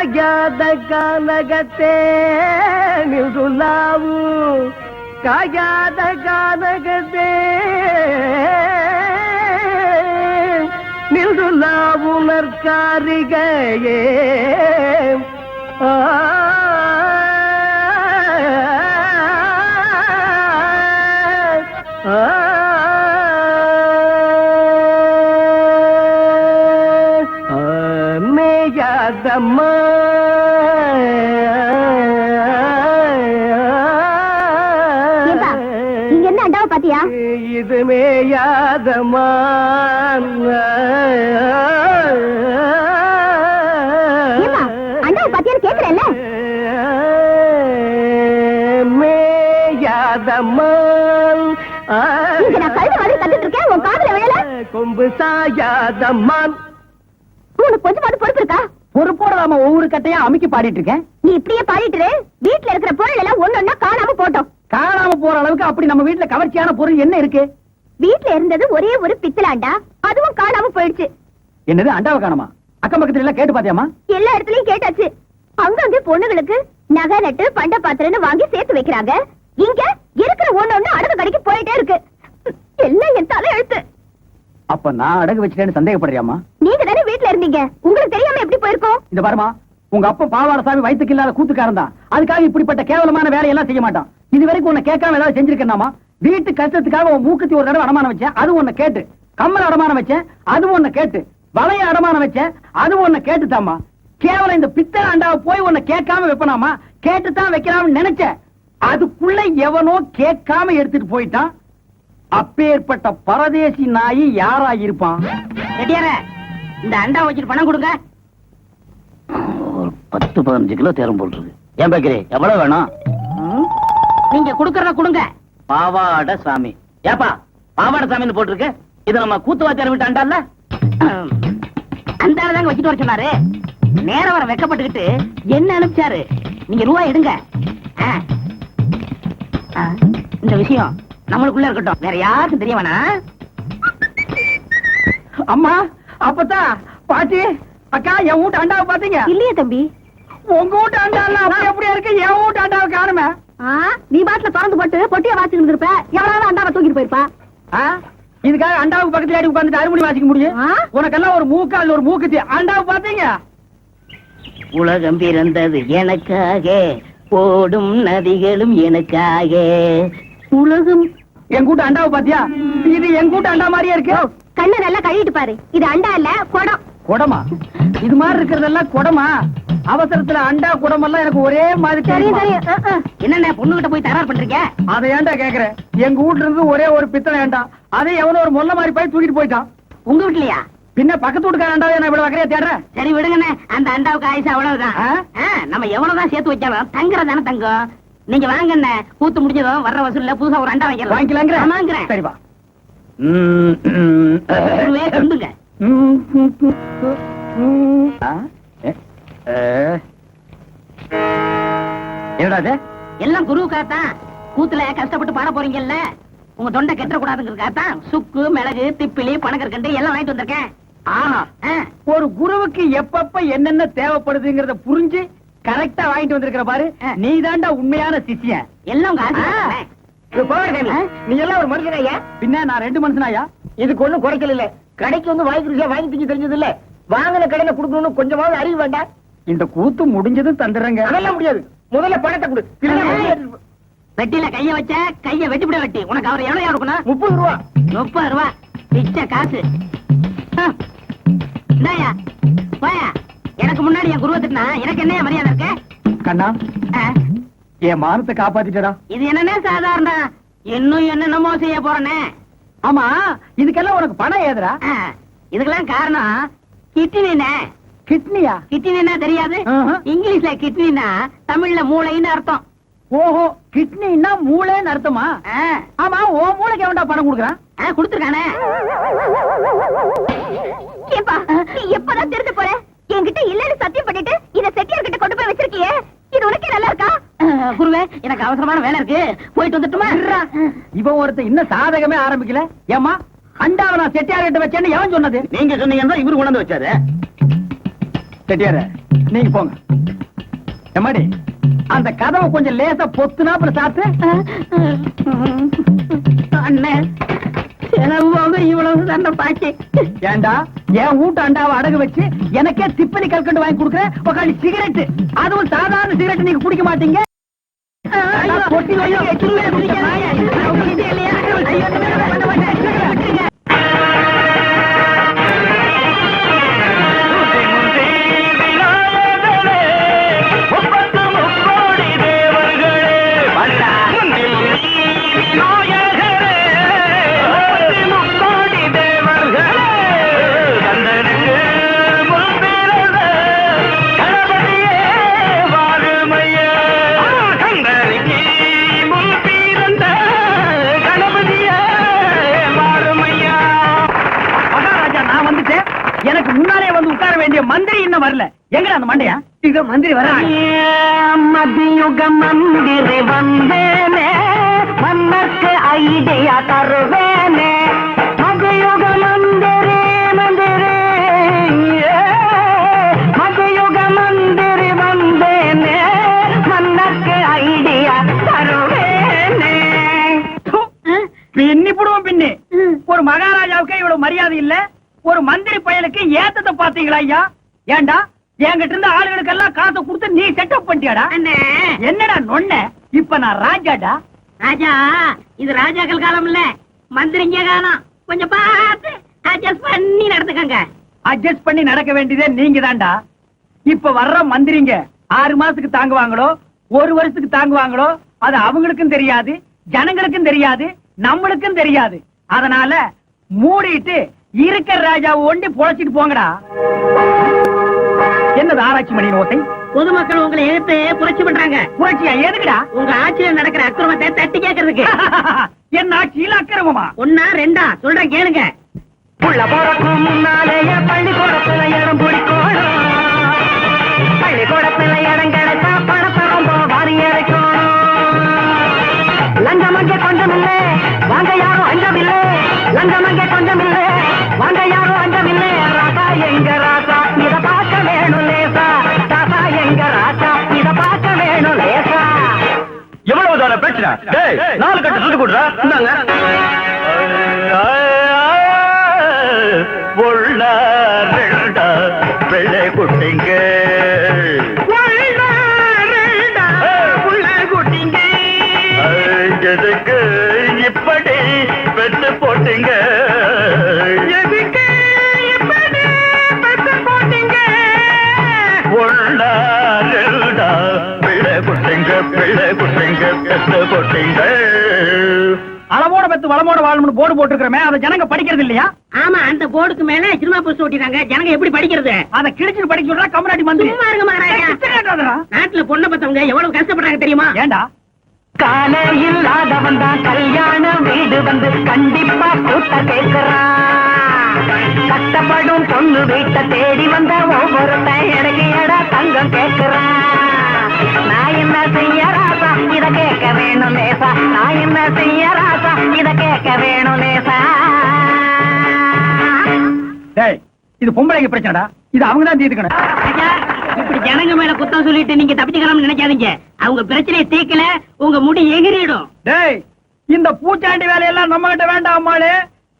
ಕಾಯಾದ ಗಾನಗತೆ ನಿರುಲಾವು ಕಾಯಾದ ಗಾನಗತೆ ನಿರುಲಾವು ನರ್ಕಾರಿಗೆ மேயாதம்மா நீங்க என்ன அண்டாவை பாத்தியா? இது மேயாதம்மா அண்டாவை பாத்தியான்னு கேக்குறேன்ல. மேயாதம்மா நான் கழுத்து மாதிரி கத்துட்டு இருக்கேன், உன் காதுல விழல. கொம்பு சாயாதம்மா. உனக்கு கொஞ்சமாவது பொறுப்பு இருக்கா? பொறுப்போட நாம ஒவ்வொரு கட்டையா அமுக்கி பாடிட்டு இருக்கேன். நீ இப்படியே பாடிட்டு வீட்டுல இருக்கிற பொருள் எல்லாம் ஒன்னொன்னா காணாம போட்டோம். காணாம போற அளவுக்கு அப்படி நம்ம வீட்டுல கவர்ச்சியான பொருள் என்ன இருக்கு? வீட்டுல இருந்தது ஒரே ஒரு பித்தளாண்டா, அதுவும் காணாம போயிடுச்சு. என்னது அண்டாவை காணாமா? அக்கம் பக்கத்துல எல்லாம் கேட்டு பாத்தியாமா? எல்லா இடத்துலயும் கேட்டாச்சு. அங்கங்க பொண்ணுங்களுக்கு நகை நட்டு பண்ட பாத்திரன்னு வாங்கி சேர்த்து வைக்கிறாங்க. இங்க இருக்கிற ஒண்ணு அடகு கடைக்கு போயிட்டே இருக்கு. எல்லாம் என் தலை எழுத்து. அப்ப நான் அடகு வச்சுட்டேன்னு சந்தேகப்படுறியாமா? நீங்க தானே வீட்டுல இருந்தீங்க, உங்களுக்கு தெரியாம எப்படி போயிருக்கோம்? இந்த பாருமா, உங்க அப்பா பாவாடசாமி வயிற்றுக்கு இல்லாத கூத்துக்காரன் தான். அதுக்காக இப்படிப்பட்ட கேவலமான வேலையெல்லாம் செய்ய மாட்டான். இது வரைக்கும் உன்னை கேட்காம ஏதாவது செஞ்சிருக்கேன்னாமா? வீட்டு கஷ்டத்துக்காக உன் மூக்குத்தி ஒரு தடவை அடமானம் வச்சேன், அது உன்னை கேட்டு. கம்மல் அடமானம் வச்சேன், அது உன்னை கேட்டு. வளைய அடமானம் வச்சேன், அது உன்னை கேட்டுட்டாமா. கேவலம் இந்த பித்தளை அண்டாவை போய் உன்னை கேட்காம வைப்பனாமா? கேட்டுத்தான் வைக்கலாம்னு நினைச்சேன். அதுக்குள்ள எவனோ கேட்காம எடுத்துட்டு போயிட்டான். அப்பேற்பட்ட பரதேசி நாயி யாரா இருப்பான்? இந்த அண்டா வச்சுட்டு பணம் கொடுங்க. ஒரு 10-15 கிலோ தேரம் போட்டுருக்கு. ஏன் பாக்கிறே, எவ்வளவு வேணும்? நீங்க குடுக்கறத கொடுங்க. பாவாட சாமி. ஏப்பா பாவாட சாமின்னு போட்டிருக்கு? இது நம்ம கூத்துவாத்தியார் விட்டு அண்டால அந்த தாங்க வச்சுட்டு வர சொன்னாரு. நேரம் வர வெக்கப்பட்டுக்கிட்டு என்ன அனுப்பிச்சாரு. நீங்க ரூபாய் எடுங்க. இந்த விஷயம் நம்மளுக்குள்ள இருக்கட்டும், வேற யாருக்கும் தெரிய வேணாம். அம்மா, அப்பத்தா, பாட்டி, அக்கா, என் வீட்டு அண்டாவை பாத்தீங்க? இல்லையே தம்பி. உங்க வீட்டு அண்டாலாம் அப்படி அப்படியே இருக்கு, என் வீட்டு அண்டாவை காணுமே. நீ பாட்டுல திறந்து போட்டு பொட்டிய வாசிக்கிட்டு இருப்ப, எவ்வளவு அண்டாவை தூக்கிட்டு போயிருப்பா. இதுக்காக அண்டாவுக்கு பக்கத்துல அடி உட்கார்ந்துட்டு அறுமணி வாசிக்க முடியும்? உனக்கெல்லாம் ஒரு மூக்கால் ஒரு மூக்குத்தி. அண்டாவை பாத்தீங்க? உலகம் பிறந்தது எனக்காக, ஓடும் நதிகளும் எனக்காக. உலகம். என் கூட்ட அண்டாவை பாத்தியா? இது என் கூட்ட அண்டா மாதிரியே இருக்கு. கண்ணை நல்லா கழுவிட்டு பாரு. இது அண்டா இல்ல, குடம். குடமா? இது மாதிரி இருக்கிறதெல்லாம் குடமா? அவசரத்துல அண்டா குடம் எல்லாம் எனக்கு ஒரே மாதிரி தெரியும். என்ன பொண்ணுகிட்ட போய் தயார் பண்றீங்க? அதை ஏன்டா கேக்குறேன்? எங்க வீட்டுல இருந்து ஒரே ஒரு பித்தளை ஏண்டா, அதை எவனோ ஒரு மொல்ல மாதிரி போய் தூக்கிட்டு போயிட்டான். உங்க வீட்லயா? பின்ன பக்கத்து வீட்டுக்கார அண்டாவை நான் இவ்வளவு வகையா தேடுறேன். சரி விடுங்கண்ணே, அந்த அண்டாவுக்கு ஆயுசு அவ்வளவுதான். நம்ம எவ்வளவுதான் சேர்த்து வச்சாலும் தங்குறதானே தங்கம். நீங்க வாங்கண்ணே, கூத்து முடிஞ்சதும் வர்ற வசூல்ல புதுசா ஒரு அண்டா வாங்கிக்கலாங்கிறேன். சரிப்பா. சொல்லுங்க. என்னடா எல்லாம் குருவுக்காகத்தான். கூத்துல கஷ்டப்பட்டு பாட போறீங்கல்ல, உங்க தொண்டை கெட்ட கூடாதுங்கிறதுக்காகத்தான் சுக்கு, மிளகு, திப்பிலி, பனகற்கண்டு எல்லாம் வாங்கிட்டு வந்திருக்கேன். ஒரு குருவுக்கு எப்பப்ப என்னென்ன தேவைப்படுதுங்கிறத புரிஞ்சு கரெக்டா வாங்கிட்டு வந்திருக்கிற பாரு. நீ தாண்டா உண்மையான சிஷ்யன். எல்லாம் உங்க நீ எல்லாம் ஒரு மனுஷனாயா? பின்ன நான் 2 மனுஷனாயா? இதுக்கு ஒண்ணும் குறைக்கல இல்ல. கடைக்கு வந்து வாங்கி ருசியா வாங்கி திங்க தெரிஞ்சது இல்ல. வாங்கின கடையில குடுக்கணும்னு கொஞ்சமாவது அறிவு வேண்டாம். இந்த கூத்து முடிஞ்சது தந்துடுறேங்க. அதெல்லாம் முடியாது. முதல்ல பணத்தை கொடு. வெட்டில கைய வச்ச கைய வெட்டிவிட வெட்டி. உனக்கு அவர் எவ்வளவு இருக்கணும்? 30 ரூபா. 30 ரூபா பிச்சை காசு. இந்தாயா போயா. எனக்கு முன்னாடி என் குருவத்துக்குனா எனக்கு என்ன மரியாதை இருக்கு? கண்ணா, என் மானத்தை காப்பாத்திட்டடா. இது என்னன்னே சாதாரண, இன்னும் என்னென்னமோ செய்ய போறனே. ஆமா, இதுக்கெல்லாம் உனக்கு பணம் ஏதுடா? இதுக்கெல்லாம் காரணம் கிட்னினே. கிட்னியா? கிட்னினா தெரியாது? இங்கிலீஷ்ல கிட்னினா தமிழ்ல மூளைன்னு அர்த்தம். ஓஹோ, கிட்னின்னா மூளைன்னு அர்த்தமா? ஆமா, ஓ மூளைக்கு எவன்டா பணம் கொடுக்குறான்? கொடுத்துருக்கானே. ஏப்பா, நீ எப்பதான் திருந்த போற? என்கிட்ட இல்லன்னு சத்தியம் பண்ணிட்டு இத செட்டியார் கிட்ட கொண்டு போய் வச்சிருக்கியே, இது உனக்கே நல்லா இருக்கா? குருவே, எனக்கு அவசரமான வேலை இருக்கு, போயிட்டு வந்துட்டுமா? இவன் ஒருத்த இன்னும் சாதகமே ஆரம்பிக்கல. ஏமா, அண்டாவை நான் செட்டியார் கிட்ட வச்சேன்னு எவன் சொன்னது? நீங்க சொன்னீங்கன்னா இவரு கொண்டு வந்து வச்சாரு. செட்டியார, நீங்க போங்க. எம்மாடி அந்த கதவை கொஞ்சம் லேசா பொத்துனாப்புல சாத்து. அண்ணே செலவு இவ்வளவு தானே பாக்கி. ஏண்டா என் வீட்டு அண்டாவை அடகு வச்சு எனக்கே திப்பலி கல்கண்டு வாங்கி கொடுக்குறேன். உக்காந்து சிகரெட், அதுவும் சாதாரண சிகரெட் நீங்க குடிக்க மாட்டீங்க. பொட்டி வையோ, எச்சிலே குடிக்காத. எனக்கு முன்னாலே வந்து உட்கார வேண்டிய மந்திரி இன்னும் வரல. எங்க அந்த மண்டையா? இங்க மந்திரி வர. மதியுக மந்திரி வந்தேனே, மன்னர்க்கு ஐடியா தருவேனே. மதியுக மந்திரி மந்திரி, மதியுக மந்திரி வந்தேனே, மன்னர்க்கு ஐடியா தருவேனே. பின்னி போடுவோம் பின்னி. ஒரு மகாராஜாவுக்கு இவ்வளவு மரியாதை இல்ல, ஒரு மந்திரி பயலுக்கு ஏத்தத்தை பாத்தீங்களா ஐயா? ஏண்டா என்கிட்ட இருந்த ஆளுகளுக்கெல்லாம் காசை கொடுத்து நீ செட்டப் பண்ணிட்டியாடா? என்னடா நொண்ண? இப்ப நான் ராஜாடா. ராஜா, இது ராஜாக்கள் காலம் இல்ல, மந்திரிங்க காலம். கொஞ்சம் பார்த்து அட்ஜஸ்ட் பண்ணி நடந்துக்கங்க. அட்ஜஸ்ட் பண்ணி நடக்க வேண்டியதே நீங்க தான்டா. இப்ப வர்ற மந்திரிங்க 6 மாசத்துக்கு தாங்குவாங்களோ 1 வருஷத்துக்கு தாங்குவாங்களோ அது அவங்களுக்கும் தெரியாது, ஜனங்களுக்கும் தெரியாது, நம்மளுக்கும் தெரியாது. அதனால மூடிட்டு இருக்கிற ராஜாவை ஒண்டி பொழைச்சிட்டு போங்கடா. என்னது ஆராய்ச்சி மணி ஓசை? பொதுமக்கள் உங்களை எதிர்த்து புரட்சி பண்றாங்க. புரட்சியா? எதுக்குடா? உங்க ஆட்சியில் நடக்கிற அக்கிரமத்தை தட்டி கேட்கறதுக்கு. என்ன ஆட்சியில் அக்கிரமமா? 1 2 சொல்றேன் கேளுங்க. உள்ள போறதுக்கு முன்னாலேயே பள்ளிக்கூடத்துல இடம் பிடிக்கணும். பள்ளிக்கூடத்துல இடம் கிடைச்சா பணத்தை ரொம்ப வாரி இறைக்கணும். லஞ்சம் அங்கே கொஞ்சம் இல்லை, வாங்க யாரும் அஞ்சமில்லை. லஞ்சம் அங்கே கொஞ்சம் இல்லை, வாங்க யாரும் அஞ்சமில்லை. ராசா எங்க ராசா இத பார்க்க வேணும் லேசா. ராசா எங்க ராசா இத பார்க்க வேணும் லேசா. எவ்வளவு தான பிரச்சனை? டேய் 4 கட்டு சுட்டு கொடுறா. இந்தாங்க. உள்ள 2 வெள்ளை குட்டிங்க, எதுக்கு இப்படி பெத்து போட்டீங்க? எதுக்கு இப்படி பெத்து போட்டீங்க? உள்ள 2 பிள்ளை குட்டிங்க, பிள்ளை குட்டிங்க பெத்து போட்டீங்க. அளவோட பெத்து வளமோட வாழணும்னு போர்டு போட்டுருக்கிறமே, அதை ஜனங்க படிக்கிறது இல்லையா? ஆமா, அந்த போர்டுக்கு மேல சினிமா போஸ்ட் ஓட்டிட்டாங்க. ஜனங்க எப்படி படிக்கிறது? அதை கிழிச்சு படிக்க சொல்றா கம்யூனிட்டி மந்திரி. சும்மா இருங்க மகாராஜா. நாட்டுல பொண்ணை பத்தவங்க எவ்வளவு கஷ்டப்படுறாங்க தெரியுமா? ஏண்டா? காலே இல்லாதவன் தான் கல்யாண வீடு வந்து கண்டிப்பா கூட்ட கேட்கிறான். கஷ்டப்படும் பொண்ணு வீட்டை தேடி வந்த ஒவ்வொருத்தன் எடக்கு எடா தங்கம் கேட்கிறான். நான் என்ன செய்ய ராசா இத கேட்க வேணும் லேசா. நான் என்ன செய்ய ராசா இத கேட்க வேணும் லேசா. டேய், இது பொம்பளைங்க பிரச்சனைடா. இது அவங்க தான் தீர்த்துக்கணும். இப்படி ஜனங்க மேல குத்தம் சொல்லிட்டு நீங்க தப்பிச்சுக்கலாம்னு நினைக்காதீங்க. அவங்க பிரச்சனையை தீர்க்கல உங்க முடி எகிரிடும். டேய், இந்த பூச்சாண்டி வேலையெல்லாம் நம்ம கிட்ட வேண்டாம் அம்மாளு.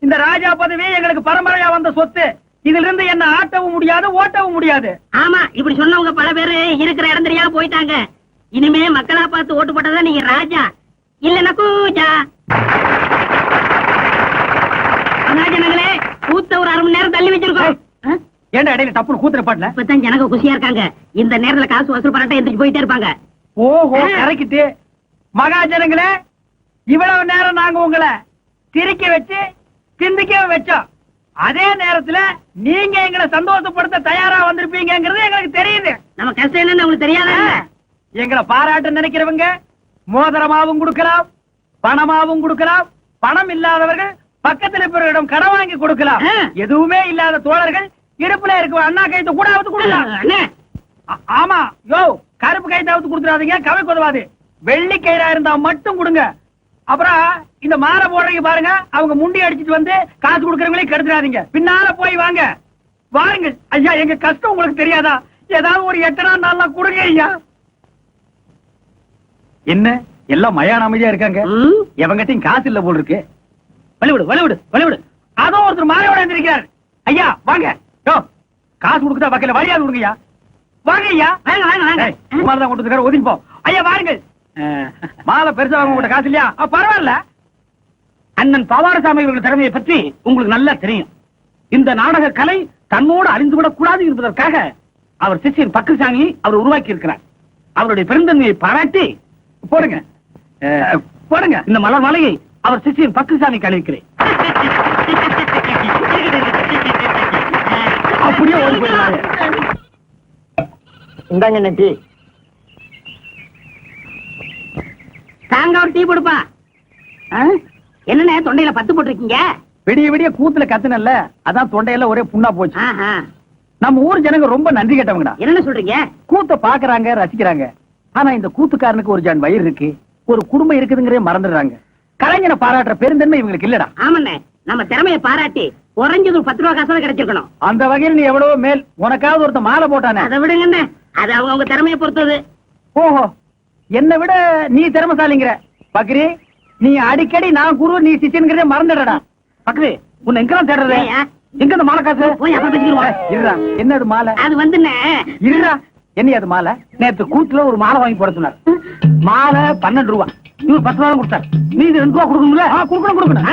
இந்த ராஜா பதவி எங்களுக்கு பரம்பரையா வந்த சொத்து. இதுல இருந்து என்ன ஆட்டவும் முடியாது, ஓட்டவும் முடியாது. ஆமா, இப்படி சொன்னவங்க பல பேரு இருக்கிற இடம் தெரியாம போயிட்டாங்க. இனிமே மக்களா பார்த்து ஓட்டு போட்டதா நீங்க ராஜா, இல்லன்னா கூஜா. ஜனங்களே, கூத்த ஒரு 1/2 மணி நேரம் தள்ளி வச்சிருக்கோம். ஏண்டா இடையில டப்புனு கூத்துற பாட்டுல? இப்பதான் ஜனங்க குஷியா இருக்காங்க. இந்த நேரத்துல காசு வசூல் பண்ணிட்டு எந்திரிச்சு போயிட்டே இருப்பாங்க. ஓஹோ, கரைக்கிட்டு மகாஜனங்களே, இவ்வளவு நேரம் நாங்க உங்களை சிரிக்க வச்சு சிந்திக்க வச்சோம். அதே நேரத்துல நீங்க எங்களை சந்தோஷப்படுத்த தயாரா வந்திருப்பீங்கிறது எங்களுக்கு தெரியுது. நம்ம கஷ்டம் என்னன்னு உங்களுக்கு தெரியாதா? எங்களை பாராட்ட நினைக்கிறவங்க மோதிரமாவும் கொடுக்கலாம், பணமாவும் கொடுக்கலாம். பணம் இல்லாதவர்கள் பக்கத்தில் இருப்பவர்களிடம் கடன் வாங்கி கொடுக்கலாம். எதுவுமே இல்லாத தோழர்கள் இடுப்புல இருக்க அண்ணா கைத்து கூட கொடுக்கலாம். ஆமா, யோ கருப்பு கைத்தாவது கொடுத்துடாதீங்க, கவை கொதவாது. வெள்ளி கயிறா இருந்தா மட்டும் கொடுங்க. அப்புறம் இந்த மாலை போடுறீங்க பாருங்க, அவங்க முண்டி அடிச்சிட்டு வந்து காசு கொடுக்கறவங்களே கெடுத்துடாதீங்க. பின்னால போய் வாங்க. வாருங்க ஐயா, எங்க கஷ்டம் உங்களுக்கு தெரியாதா? ஏதாவது ஒரு 8 நாள் நல்லா கொடுங்க ஐயா. என்ன எல்லாம் மயான அமைதியா இருக்காங்க? எவங்கிட்டையும் காசு இல்ல போல் இருக்கு. வழிவிடு வழிவிடு வழிவிடு. அதோ ஒருத்தர் மாலையோட இருந்திருக்கிறார். ஐயா வாங்க. யோ, காசு கொடுக்குதா வக்கீல வழியாது கொடுங்கய்யா. வாங்க ஐயா. வாங்க வாங்க வாங்க. சுமார் தான் கொண்டு வந்து ஒதுங்கி போ. ஐயா வாருங்கள். மாலை பெருசா வாங்க உங்கள்ட்ட காசு இல்லையா? பரவாயில்ல. அண்ணன் பவாரசாமி இவர்கள் திறமையை பற்றி உங்களுக்கு நல்லா தெரியும். இந்த நாடக கலை தன்னோடு அழிந்து விடக் கூடாது என்பதற்காக அவர் சிஷ்யன் பக்கசாமி அவர் உருவாக்கி இருக்கிறார். அவருடைய பெருந்தன்மையை பாராட்டி போடுங்க போடுங்க. இந்த மலர் மாலையை அவர் சிஷ்யன் பக்கசாமி கழிக்கிறேன். அப்படியே ஓடி போயிடுவாங்க. இந்தாங்க நட்டி தாங்க ஒரு டீ கொடுப்பா. என்னண்ணே தொண்டையில பத்து போட்டிருக்கீங்க? விடிய விடிய கூத்துல கத்துனல்ல, அதான் தொண்டையில ஒரே புண்ணா போச்சு. நம்ம ஊர் ஜனங்க ரொம்ப நன்றி கேட்டவங்கடா. என்ன சொல்றீங்க? கூத்த பாக்குறாங்க, ரசிக்கிறாங்க. ஆனா இந்த கூத்துக்காரனுக்கு ஒரு ஜான் வயிறு இருக்கு, ஒரு குடும்பம் இருக்குதுங்கிறே மறந்துடுறாங்க. கலைஞனை பாராட்டுற பெருந்தன்மை இவங்களுக்கு இல்லடா. ஆமாண்ணே, நம்ம திறமையை பாராட்டி குறைஞ்சது 10 ரூபா காசாவது கிடைச்சிருக்கணும். அந்த வகையில் நீ எவ்வளவோ மேல். உனக்காவது ஒருத்த மாலை போட்டானே. அதை விடுங்கண்ணே, அது அவங்க திறமையை பொறுத்தது. ஓஹோ, என்னை விட நீ திறமசாலிங்கிற. பக்ரி, நீ அடிக்கடி நான் குரு நீ சிஷ்யன்கிறதே மறந்துடடா. பக்ரி, உன்னை எங்கெல்லாம் தேடுறது? ஏய்யா? எங்க இந்த மாலை காசு? போய் அப்புறம் பேசிக்கிடுவோம். இருடா, என்னது மாலை? அது வந்துண்ணே, இருடா, என்ன அது மாலை? நேத்து கூட்டுல ஒரு மாலை வாங்கி போட சொன்னார். மாலை 12 ரூபா. இவர் 10 ரூபா கொடுத்தார். நீ இது 2 ரூபா கொடுக்கணும்ல? கொடுக்கணும்.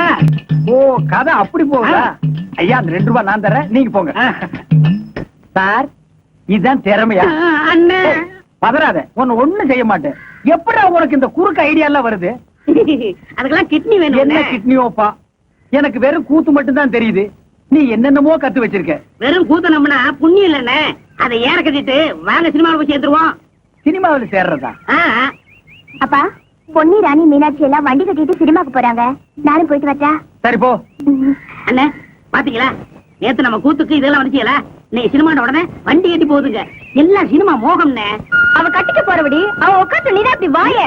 ஓ, கதை அப்படி போகுதா? ஐயா, அந்த 2 ரூபா நான் தரேன், நீங்க போங்க. சார், இதுதான் திறமையா? அண்ணே பதறாத, உன்னை ஒண்ணும் செய்ய மாட்டேன். எப்படா உனக்கு இந்த குறுக்கு ஐடியா எல்லாம் வருது? அதுக்கெல்லாம் கிட்னி என்ன வேணும். கிட்னியோப்பா? எனக்கு வெறும் கூத்து மட்டும் தான் தெரியுது. நீ என்னென்னமோ கத்து வச்சிருக்க. வெறும் கூத்த நம்பினா புண்ணியம் இல்லண்ணே. அதை ஏற கட்டிட்டு வாங்க சினிமாவில் போய் சேர்த்துருவோம். சினிமாவில் சேர்றதா? அப்பா, பொன்னி ராணி மீனாட்சி எல்லாம் வண்டி கட்டிட்டு சினிமாக்கு போறாங்க. நானும் போயிட்டு வரட்டா? சரி போ. அண்ணே பாத்தீங்களா, நேத்து நம்ம கூத்துக்கு இதெல்லாம் வந்துச்சீங்களா? நீ சினிமாண்ட உடனே வண்டி கட்டி போகுதுங்க. எல்லாம் சினிமா மோகம்னே. அவ கட்டிக்க போறபடி அவ உட்காந்து நீதான் இப்படி வாய.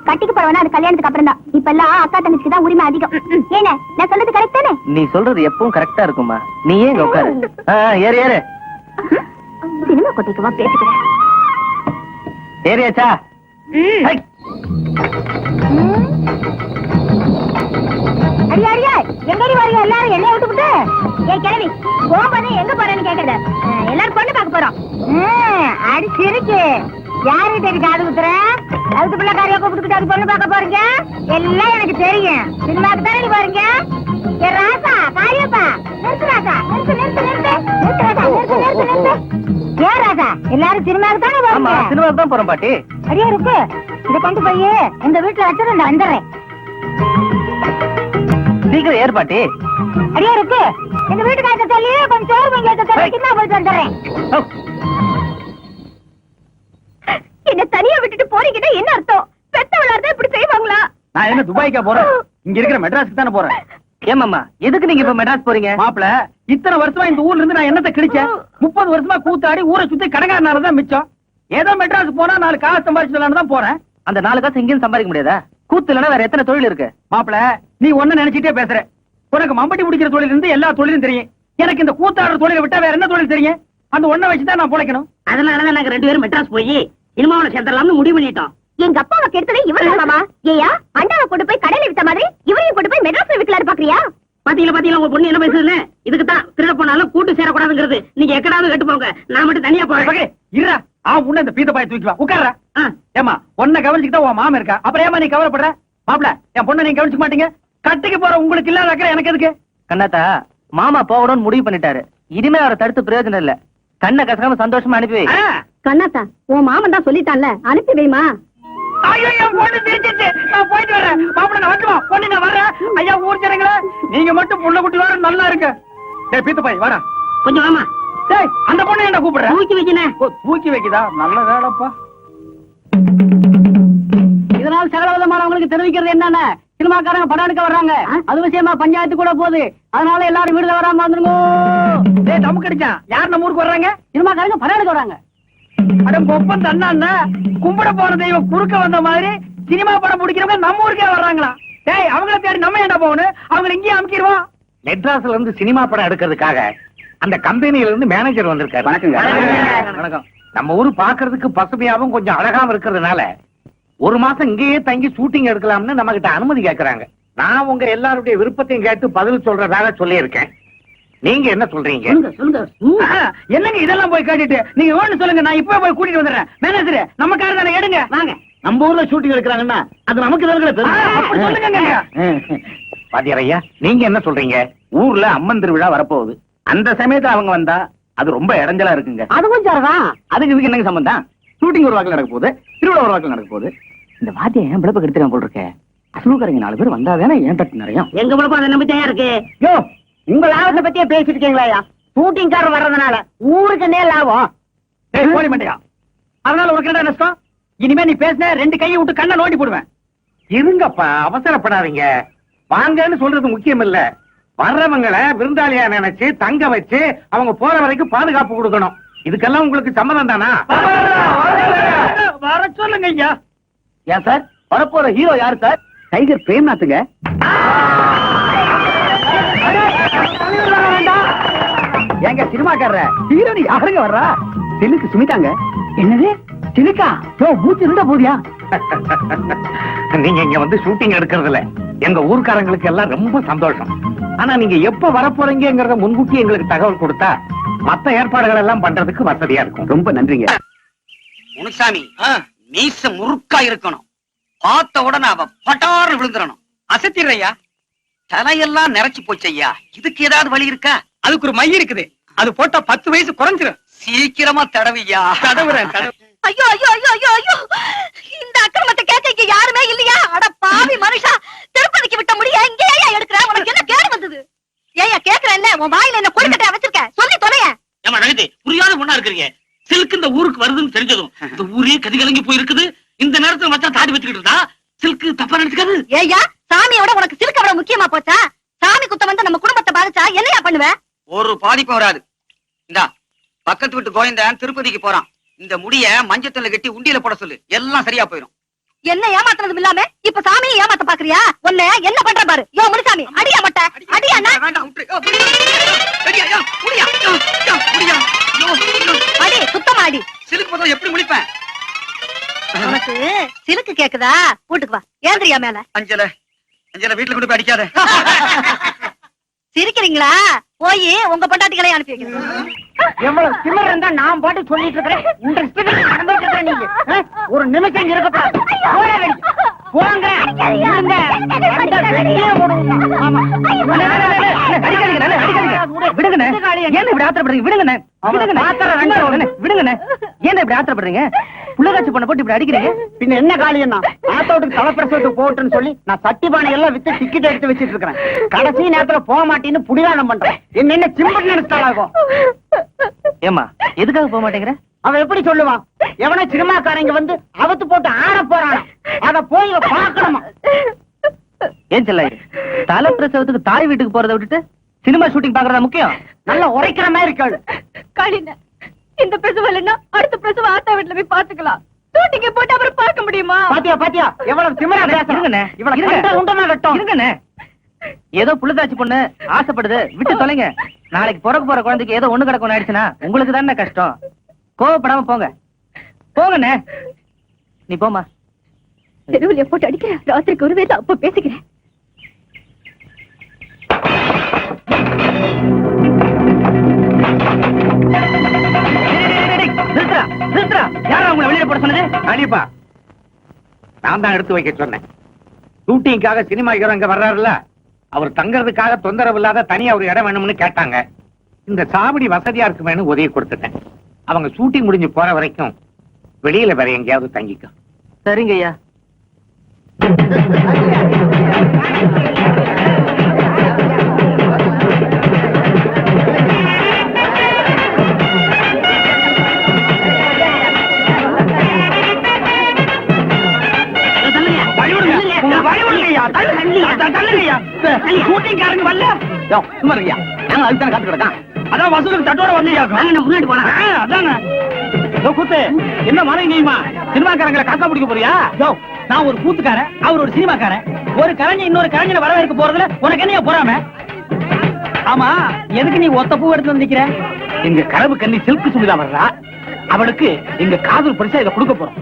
கட்டிக்க போறவனா அது கல்யாணத்துக்கு அப்புறம் தான். இப்ப எல்லாம் அக்கா தங்கச்சிக்கு தான் உரிமை அதிகம். ஏன நான் சொல்றது கரெக்ட் தானே? நீ சொல்றது எப்பவும் கரெக்டா இருக்குமா? நீ ஏன் உட்காரு. ஏறு ஏறு. சினிமா கொட்டைக்குவா பேசிக்கிறேன். ஏறியாச்சா? அடியா அடியா, எங்கடி வரீங்க எல்லாரும்? என்னைய விட்டுவிட்டு ஏன் கிளவி போகும்போது எங்க போறேன்னு கேக்குறது. எல்லாரும் பொண்ணு பார்க்க போறோம். அடி சிரிக்கு. யாருகிட்ட இருக்கு காது குத்துற? அதுக்கு பிள்ளைக்காரியா கூப்பிட்டு அது பொண்ணு பார்க்க போறீங்க? எல்லாம் எனக்கு தெரியும். சினிமாக்கு தானே நீ போறீங்க? ஏ ராசா, காரியப்பா, நிறுத்து ராசா, நிறுத்து நிறுத்து நிறுத்து நிறுத்து ராசா, நிறுத்து நிறுத்து நிறுத்து. ஏன் ராசா, எல்லாரும் சினிமாக்கு தானே போறீங்க? சினிமாவுக்கு தான் போறோம் பாட்டி. அடியா இருக்கு, இதை கொண்டு போய் எங்க வீட்டுல வச்சது நான் வந்துடுறேன். சீக்கிரம் ஏறு பாட்டி. அடியா இருக்கு, எங்க வீட்டுக்காரங்க சொல்லி கொஞ்சம் சோறு வாங்கி வைக்க சொல்லி நான் போயிட்டு வந்துடுறேன். என்ன தனியா விட்டுட்டு போறீங்கன்னா என்ன அர்த்தம்? பெத்தவளார்தான் இப்படி செய்வாங்களா? நான் என்ன துபாய்க்கா போறேன்? இங்க இருக்கிற மெட்ராஸ்க்கு தானே போறேன். ஏமாமா, எதுக்கு நீங்க இப்ப மெட்ராஸ் போறீங்க? மாப்பிள, இத்தனை வருஷமா இந்த ஊர்ல இருந்து நான் என்னத்தை கிழிச்சேன்? 30 வருஷமா கூத்தாடி ஊரை சுத்தி கடைக்காரனாலதான் மிச்சம். ஏதோ மெட்ராஸ் போனா 4 காசு சம்பாதிச்சுலான்னு தான் போறேன். அந்த 4 காசு இங்கேயும் சம்பாதிக்க முடியாதா? கூத்து இல்லைன்னா வேற எத்தனை தொழில் இருக்கு? மாப்பிள, நீ ஒண்ணு நினைச்சிட்டே பேசுற. உனக்கு மம்பட்டி பிடிக்கிற தொழில் இருந்து எல்லா தொழிலும் தெரியும். எனக்கு இந்த கூத்தாடுற தொழிலை விட்டா வேற என்ன தொழில் தெரியும்? அந்த ஒண்ணை வச்சுதான் நான் பிழைக்கணும். அதனாலதான் நாங்க 2 பேரும் மெட்ராஸ் போய் சினிமாவில சேர்த்தலாம்னு முடிவு பண்ணிட்டோம். எங்க அப்பாவை கெடுத்ததே இவரு மாமா. ஏயா, அண்டாவை கொண்டு போய் கடையில வித்த மாதிரி இவரையும் கொண்டு போய் மெட்ராஸ்ல விக்கலாரு பாக்குறியா? பாத்தீங்களா உங்க பொண்ணு என்ன பேசுதுன்னு? இதுக்கு தான் திருட போனாலும் கூட்டு சேரக்கூடாதுங்கிறது. நீங்க எக்கடாவது கேட்டு போங்க, நான் மட்டும் தனியா போறேன். இருடா, உன்ன இந்த பீத்த பாய தூக்கி வா, உட்கார்றா. ஏமா, உன்னை கவனிச்சுக்கிட்டா உன் மாமா இருக்கா, அப்புறம் ஏமா நீ கவலைப்படுற? மாப்பிள, என் பொண்ணை நீங்க கவனிச்சுக்க மாட்டீங்க. கட்டிக்கு போற உங்களுக்கு இல்லாத அக்கறை எனக்கு எதுக்கு? கண்ணாத்தா, மாமா போகணும்னு முடிவு பண்ணிட்டாரு. இனிமே அவரை தடுத்து பிரயோஜனம் இல்ல. கண்ணை கசக்காம சந்தோஷமா அனுப்பி வை. கண்ணாத்தா, உன் மாமன் தான் சொல்லிட்டான்ல, அனுப்பி வைமா. ஐயோ, என் பொண்ணு திருச்சிச்சு. நான் போயிட்டு வரேன். மாப்பிள, நான் வந்துமா பொண்ணு, நான் வர்றேன். ஐயா, ஊர் ஜனங்களே, நீங்க மட்டும் புள்ள குட்டி வர நல்லா இருக்கு. டேய் பீத்த பாய், வாடா கொஞ்சம் வாமா. டேய், அந்த பொண்ணு என்ன கூப்பிடுற? தூக்கி வைக்கினே. தூக்கி வைக்குதா? நல்ல வேலைப்பா. இதனால் சகலவிதமானவங்களுக்கு தெரிவிக்கிறது என்னன்னா, சினிமாக்காரங்க படம் எடுக்க வர்றாங்க. அது விஷயமா பஞ்சாயத்து கூட போகுது. அதனால எல்லாரும் வீடுல வராம வந்துருங்க. டேய், நமக்கு அடிச்சான். யார் நம்ம ஊருக்கு வர்றாங்க? சினிமாக்காரங்க படம் எடுக்க வராங்க. அட கொப்பன் தண்ணா, கும்பிட போற தெய்வம் குறுக்க வந்த மாதிரி சினிமா படம் பிடிக்கிறவங்க நம்ம ஊருக்கே வர்றாங்களா? டேய், அவங்கள தேடி நம்ம என்ன போகணும்? அவங்களை இங்கேயே அமுக்கிடுவோம். மெட்ராஸ்ல இருந்து சினிமா படம் எடுக்கிறதுக்காக அந்த கம்பெனியில இருந்து மேனேஜர் வந்திருக்காரு. வணக்கங்க. வணக்கம். நம்ம ஊரு பாக்குறதுக்கு பசுமையாவும் கொஞ்சம் அழகாவும் இருக்கிறதுனால ஒரு மாசம் இங்கேயே தங்கி ஷூட்டிங் எடுக்கலாம்னு நம்ம கிட்ட அனுமதி கேக்குறாங்க. நான் உங்க எல்லாருடைய விருப்பத்தையும் கேட்டு பதில் சொல்றதாக சொல்லியிருக்கேன். நீங்க என்ன சொல்றீங்க? என்னங்க இதெல்லாம் போய் கேட்டுட்டு நீங்க ஒண்ணு சொல்லுங்க, நான் இப்ப போய் கூட்டிட்டு வந்துடுறேன். மேனேஜர் நம்ம கார் தானே, எடுங்க வாங்க. நம்ம ஊர்ல ஷூட்டிங் எடுக்கிறாங்கன்னா அது நமக்கு அப்படி சொல்லுங்க. பாத்தியார் ஐயா, நீங்க என்ன சொல்றீங்க? ஊர்ல அம்மன் திருவிழா வரப்போகுது. அந்த சமயத்துல அவங்க வந்தா அது ரொம்ப இடைஞ்சலா இருக்குங்க. அதுவும் சரிதான். அதுக்கு இதுக்கு என்னங்க சம்பந்தம்? ஷூட்டிங் ஒரு வாக்கில் நடக்க போகுது, திருவிழா ஒரு வாக்கில் நடக்க போகுது. இந்த வாத்தியம் ஏன் பிழப்ப கெடுத்துக்கான் போல் இருக்க. அசலுக்காரங்க 4 பேர் வந்தாதானே ஏன் தட்டு நிறைய. எங்க பிழப்பம் அதை நம்பித்தான் இருக்கு. யோ, உங்க லாபத்தை பத்தியே பேசிட்டு இருக்கீங்களா? ஷூட்டிங் கார் வர்றதுனால ஊருக்கு நே லாபம். போடி மாட்டியா? அதனால உனக்கு என்ன நஷ்டம்? இனிமே நீ பேசின 2 கையை விட்டு கண்ணை நோண்டி போடுவேன். இருங்கப்பா, அவசரப்படாதீங்க. வாங்கன்னு சொல்றது முக்கியம் இல்ல. வர்றவங்களை விருந்தாளியா நினைச்சு தங்க வச்சு அவங்க போற வரைக்கும் பாதுகாப்பு கொடுக்கணும். இதுக்கெல்லாம் உங்களுக்கு சம்மதம் தானா? வர சொல்லுங்க ஐயா. ஏன் சார், வரப்போற ஹீரோ யாரு சார்? டைகர் பிரேம்நாத்துங்க. ஏங்க சினிமாக்காரர ஹீரோனி யாருங்க வர்றா? சிலுக்கு சுமிதாங்க. என்னது சிலுக்கா? யோ, மூச்சு இருந்தா போதியா? நீங்க இங்க வந்து ஷூட்டிங் எடுக்கிறதுல எங்க ஊர்க்காரங்களுக்கு எல்லாம் ரொம்ப சந்தோஷம். ஆனா நீங்க எப்ப வரப்போறீங்கிறத முன்கூட்டி எங்களுக்கு தகவல் கொடுத்தா மத்த ஏற்பாடுகள் எல்லாம் பண்றதுக்கு வசதியா இருக்கும். ரொம்ப நன்றிங்க. முனுசாமி, மீச முறுக்கா இருக்கணும். பார்த்த உடனே அவ பட்டாறு விழுந்துடணும். அசத்திரையா, தலையெல்லாம் நிறைச்சு போச்சு ஐயா. இதுக்கு ஏதாவது வழி இருக்கா? அதுக்கு ஒரு மை இருக்குது, அது போட்டா 10 வயசு குறைஞ்சிரும். சீக்கிரமா தடவையா. தடவுறேன். ஐயோ ஐயோ ஐயோ ஐயோ ஐயோ, இந்த அக்கிரமத்தை கேட்க இங்க யாருமே இல்லையா? அட பாவி மனுஷா, திருப்பதிக்கு விட்ட முடிய இங்க ஏயா எடுக்கிற? உனக்கு என்ன கேடு வந்தது? ஏயா கேக்குறேன், என்ன உன் வாயில என்ன கொழுக்கட்டையா வச்சிருக்க? சொல்லி தொலைய. ஏமா நகதி புரியாத பொண்ணா இருக்கிறீங்க. சில்க் இந்த ஊருக்கு வருதுன்னு தெரிஞ்சதும் இந்த ஊரே கதிகலங்கி போயிருக்குது. இந்த நேரத்துல மச்சான் தாடி வச்சுக்கிட்டு இருந்தா சில்க் தப்பா நினைச்சுக்காது. ஏயா, சாமியோட உனக்கு சிறுக்க விட முக்கியமா போச்சா? சாமி குத்தம் வந்து நம்ம குடும்பத்தை பாதிச்சா என்னையா பண்ணுவ? ஒரு பாதிப்பும் வராது. இந்தா, பக்கத்து வீட்டு கோயந்தன் திருப்பதிக்கு போறான். இந்த முடிய மஞ்சத்துல கட்டி உண்டியில போட சொல்லு, எல்லாம் சரியா போயிடும். என்ன ஏமாத்துறதும் இல்லாம இப்ப சாமியை ஏமாத்த பாக்குறியா? உன்னை என்ன பண்ற பாரு. யோ முனுசாமி, அடியா மட்ட அடியா. வேண்டாம், விட்டுரு. அடியா, யா, முடியா, யா, யா, முடியா. யோ, யோ. அடி சுத்தமா அடி. சிலுக்கு போதும் எப்படி முடிப்பேன்? உனக்கு சிலுக்கு கேக்குதா? வீட்டுக்கு வா, ஏந்திரியா மேல. அஞ்சல வீட்டுல கொண்டு போய் அடிக்காத. சிரிக்கிறீங்களா? போய் உங்க பொண்டாட்டிகளை அனுப்பி வைக்கிறேன். எவ்வளவு திமிர் இருந்தா நான் பாட்டு சொல்லிட்டு இருக்கிறேன். உங்க இஷ்டத்துக்கு நடந்துட்டு இருக்கிற நீங்க ஒரு நிமிஷம் இருக்கப்படாது. போங்க, இருங்க. விடுங்கண்ணே, ஏன் இப்படி ஆத்திரப்படுறீங்க? விடுங்கண்ணே, விடுங்கண்ணே, ஏன் இப்படி ஆத்திரப்படுறீங்க? புள்ளகாட்சி பண்ண போட்டு இப்படி அடிக்கிறீங்க. பின்ன என்ன காலியன்னா, ஆத்தோட்டுக்கு தலைப்பிரசவத்துக்கு போட்டுன்னு சொல்லி நான் சட்டி பானை எல்லாம் வித்து டிக்கெட் எடுத்து வச்சிட்டு இருக்கிறேன். கடைசி நேரத்துல போக மாட்டேன்னு புடிவாதம் பண்றேன். என்ன சிம்பட் நினைச்சாலாகும். ஏமா எதுக்காக போக மாட்டேங்கிற? அவன் எப்படி சொல்லுவான்? எவன சினிமாக்காரங்க வந்து அவத்து போட்டு ஆட போறான், அத போய் பாக்கணுமா? ஏன் செல்ல தலை பிரசவத்துக்கு தாய் வீட்டுக்கு போறதை விட்டுட்டு சினிமா ஷூட்டிங் பாக்குறதா முக்கியம்? நல்லா உரைக்கிற மாதிரி இருக்காது. காளின, இந்த பிரசவம் இல்லைன்னா அடுத்த பிரசவம் ஆத்தா வீட்டுல போய் பாத்துக்கலாம். ஷூட்டிங்க போட்டு அப்புறம் பார்க்க முடியுமா? பாத்தியா எவ்வளவு திமிரா பேசுறீங்கண்ணே. இவ்வளவு உண்டமா வெட்டும் இருங்கண்ணே. ஏதோ புள்ளதாச்சி பொண்ணு ஆசைப்படுது, விட்டு தொலைங்க. நாளைக்கு பிறக்க போற குழந்தைக்கு ஏதோ ஒண்ணு கிடக்கும் ஆயிடுச்சுன்னா உங்களுக்கு தானே கஷ்டம். கோவப்படாம போங்க. போங்கண்ணே, நீ போமா. தெருவில் போட்டு அடிக்கிறேன். ராத்திரிக்கு ஒரு வேலை அப்ப பேசிக்கிறேன். யாரா உங்களை வெளியில போட சொன்னது? கண்டிப்பா நான் தான் எடுத்து வைக்க சொன்னேன். ஷூட்டிங்காக சினிமா ஹீரோ இங்க வர்றாருல்ல, அவர் தங்கறதுக்காக தொந்தரவு இல்லாத தனியா ஒரு இடம் வேணும்னு கேட்டாங்க. இந்த சாவடி வசதியா இருக்குமேனு உதவி கொடுத்துட்டேன். அவங்க ஷூட்டிங் முடிஞ்சு போற வரைக்கும் வெளியில வேற எங்கேயாவது தங்கிக்கும். சரிங்க ஐயா. அதான் வசூலுக்கு தட்டோட வந்தியா? முன்னாடி போனா அதானே. கூத்து என்ன மறைங்கம்மா, சினிமாக்காரங்களை காக்கா பிடிக்க போறியா? நான் ஒரு கூத்துக்காரன், அவர் ஒரு சினிமாக்காரன். ஒரு கலைஞர் இன்னொரு கலைஞரை வரவேற்க போறதுல உனக்கு என்ன போறாம? ஆமா, எதுக்கு நீ ஒத்த பூ எடுத்து வந்து நிக்கிற? எங்க கனவு கண்ணி சில்க் சுமிதா வர்றா. அவளுக்கு எங்க காதல் பரிசா இதை கொடுக்க போறோம்.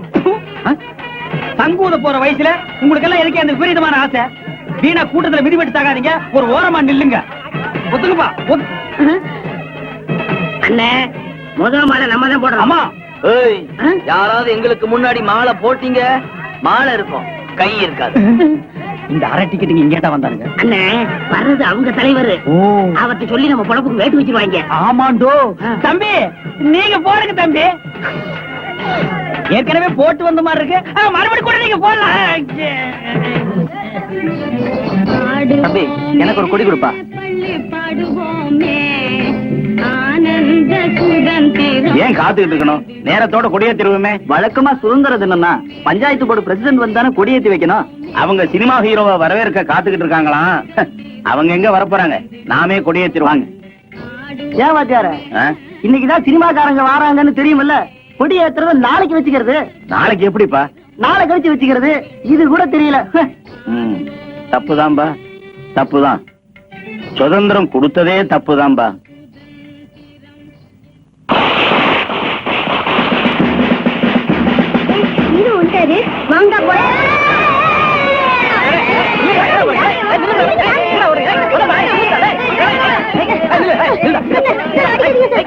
சங்கூத போற வயசுல உங்களுக்கு எல்லாம் எதுக்கு அந்த விபரீதமான ஆசை? வீணா கூட்டத்துல மிதிவெட்டு தாகாதீங்க, ஒரு ஓரமா நில்லுங்க. ஒத்துக்குப்பா. அண்ணே முதல் மாலை நம்ம தான் போடுறோம். ஆமா. யாராவது எங்களுக்கு முன்னாடி மாலை போட்டீங்க, மாலை இருக்கும், கை இருக்காது. இந்த அரை டிக்கெட்டுங்க இங்கேட்டா வந்தாருங்க. அண்ணே வர்றது அவங்க தலைவர். அவர்கிட்ட சொல்லி நம்ம பொழப்புக்கு வேட்டு வச்சிருவாங்க. ஆமாண்டோ. தம்பி நீங்க போடுங்க தம்பி. ஏற்கனவே போட்டு வந்த மாதிரி இருக்கு, மறுபடியும் கூட நீங்க போடலாம். தம்பி எனக்கு ஒரு கொடி கொடுப்பா. ஏன் காத்துக்கிட்டு இருக்கணும்? நேரத்தோட கொடியேத்திருவோமே. வழக்கமா சுதந்திர தினம்னா பஞ்சாயத்து போர்டு பிரசிடென்ட் வந்தானே கொடியேத்தி வைக்கணும். அவங்க சினிமா ஹீரோவை வரவேற்க காத்துக்கிட்டு இருக்காங்களாம். அவங்க எங்க வரப்போறாங்க? நாமே கொடியேத்திருவாங்க. ஏன் வாத்தியார, இன்னைக்குதான் சினிமாக்காரங்க வராங்கன்னு தெரியுமில்ல, கொடி ஏத்துறத நாளைக்கு வச்சுக்கிறது. நாளைக்கு எப்படிப்பா? நாளை கழிச்சு வச்சுக்கிறது, இது கூட தெரியல. தப்புதான்பா, தப்புதான். சுதந்திரம் கொடுத்ததே தப்புதான்பா. இது உண்டாரு வாங்க போற.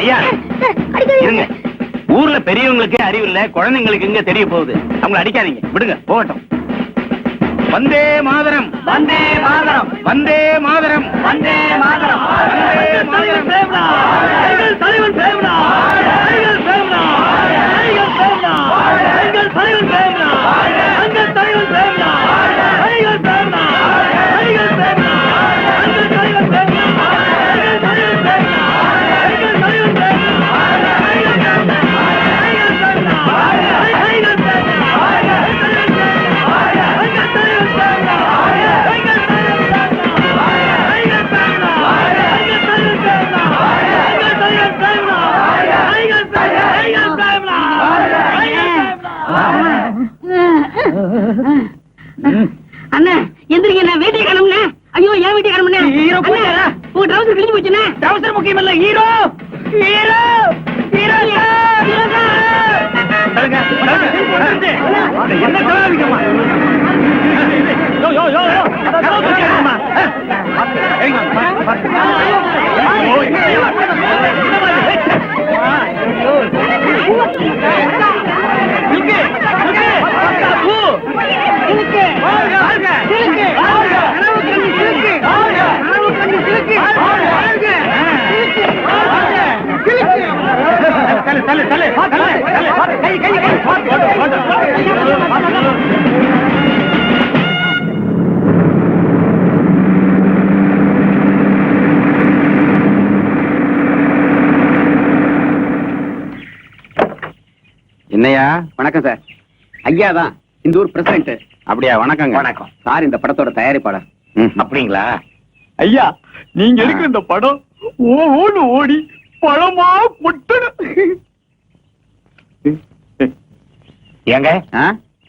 ஐயா இருங்க. ஊர்ல பெரியவங்களுக்கு அறிவு இல்ல, குழந்தைங்களுக்கு எங்க தெரிய போகுது? அவங்களை அடிக்காதீங்க, விடுங்க போகட்டும். வந்தே மாதரம், வந்தே மாதரம், வந்தே மாதரம், வந்தே மாதரம், தலைவன் பேவனா, அண்ணா எந்திரிங்க, நான் வீட்டை காணும்னே. ஐயோ ஏன் வீட்டை காணும்னே? ஹீரோ போயிட்டாரா? உங்க ட்ரவுசர் கிழிஞ்சு போச்சுண்ணே. அவசரம் முக்கியம் இல்ல. ஹீரோ ஹீரோ ஹீரோ என்ன கலாவிக்கமா? என்னையா? வணக்கம் சார். ஐயா தான் இந்த ஊர் பிரசிடென்ட். அப்படியா? வணக்கங்க. வணக்கம் சார். இந்த படத்தோட தயாரிப்பாளர். அப்படிங்களா? ஐயா நீங்க எடுக்கிற இந்த படம் ஓடு ஓடி பழமா கொட்டணும். ஏங்க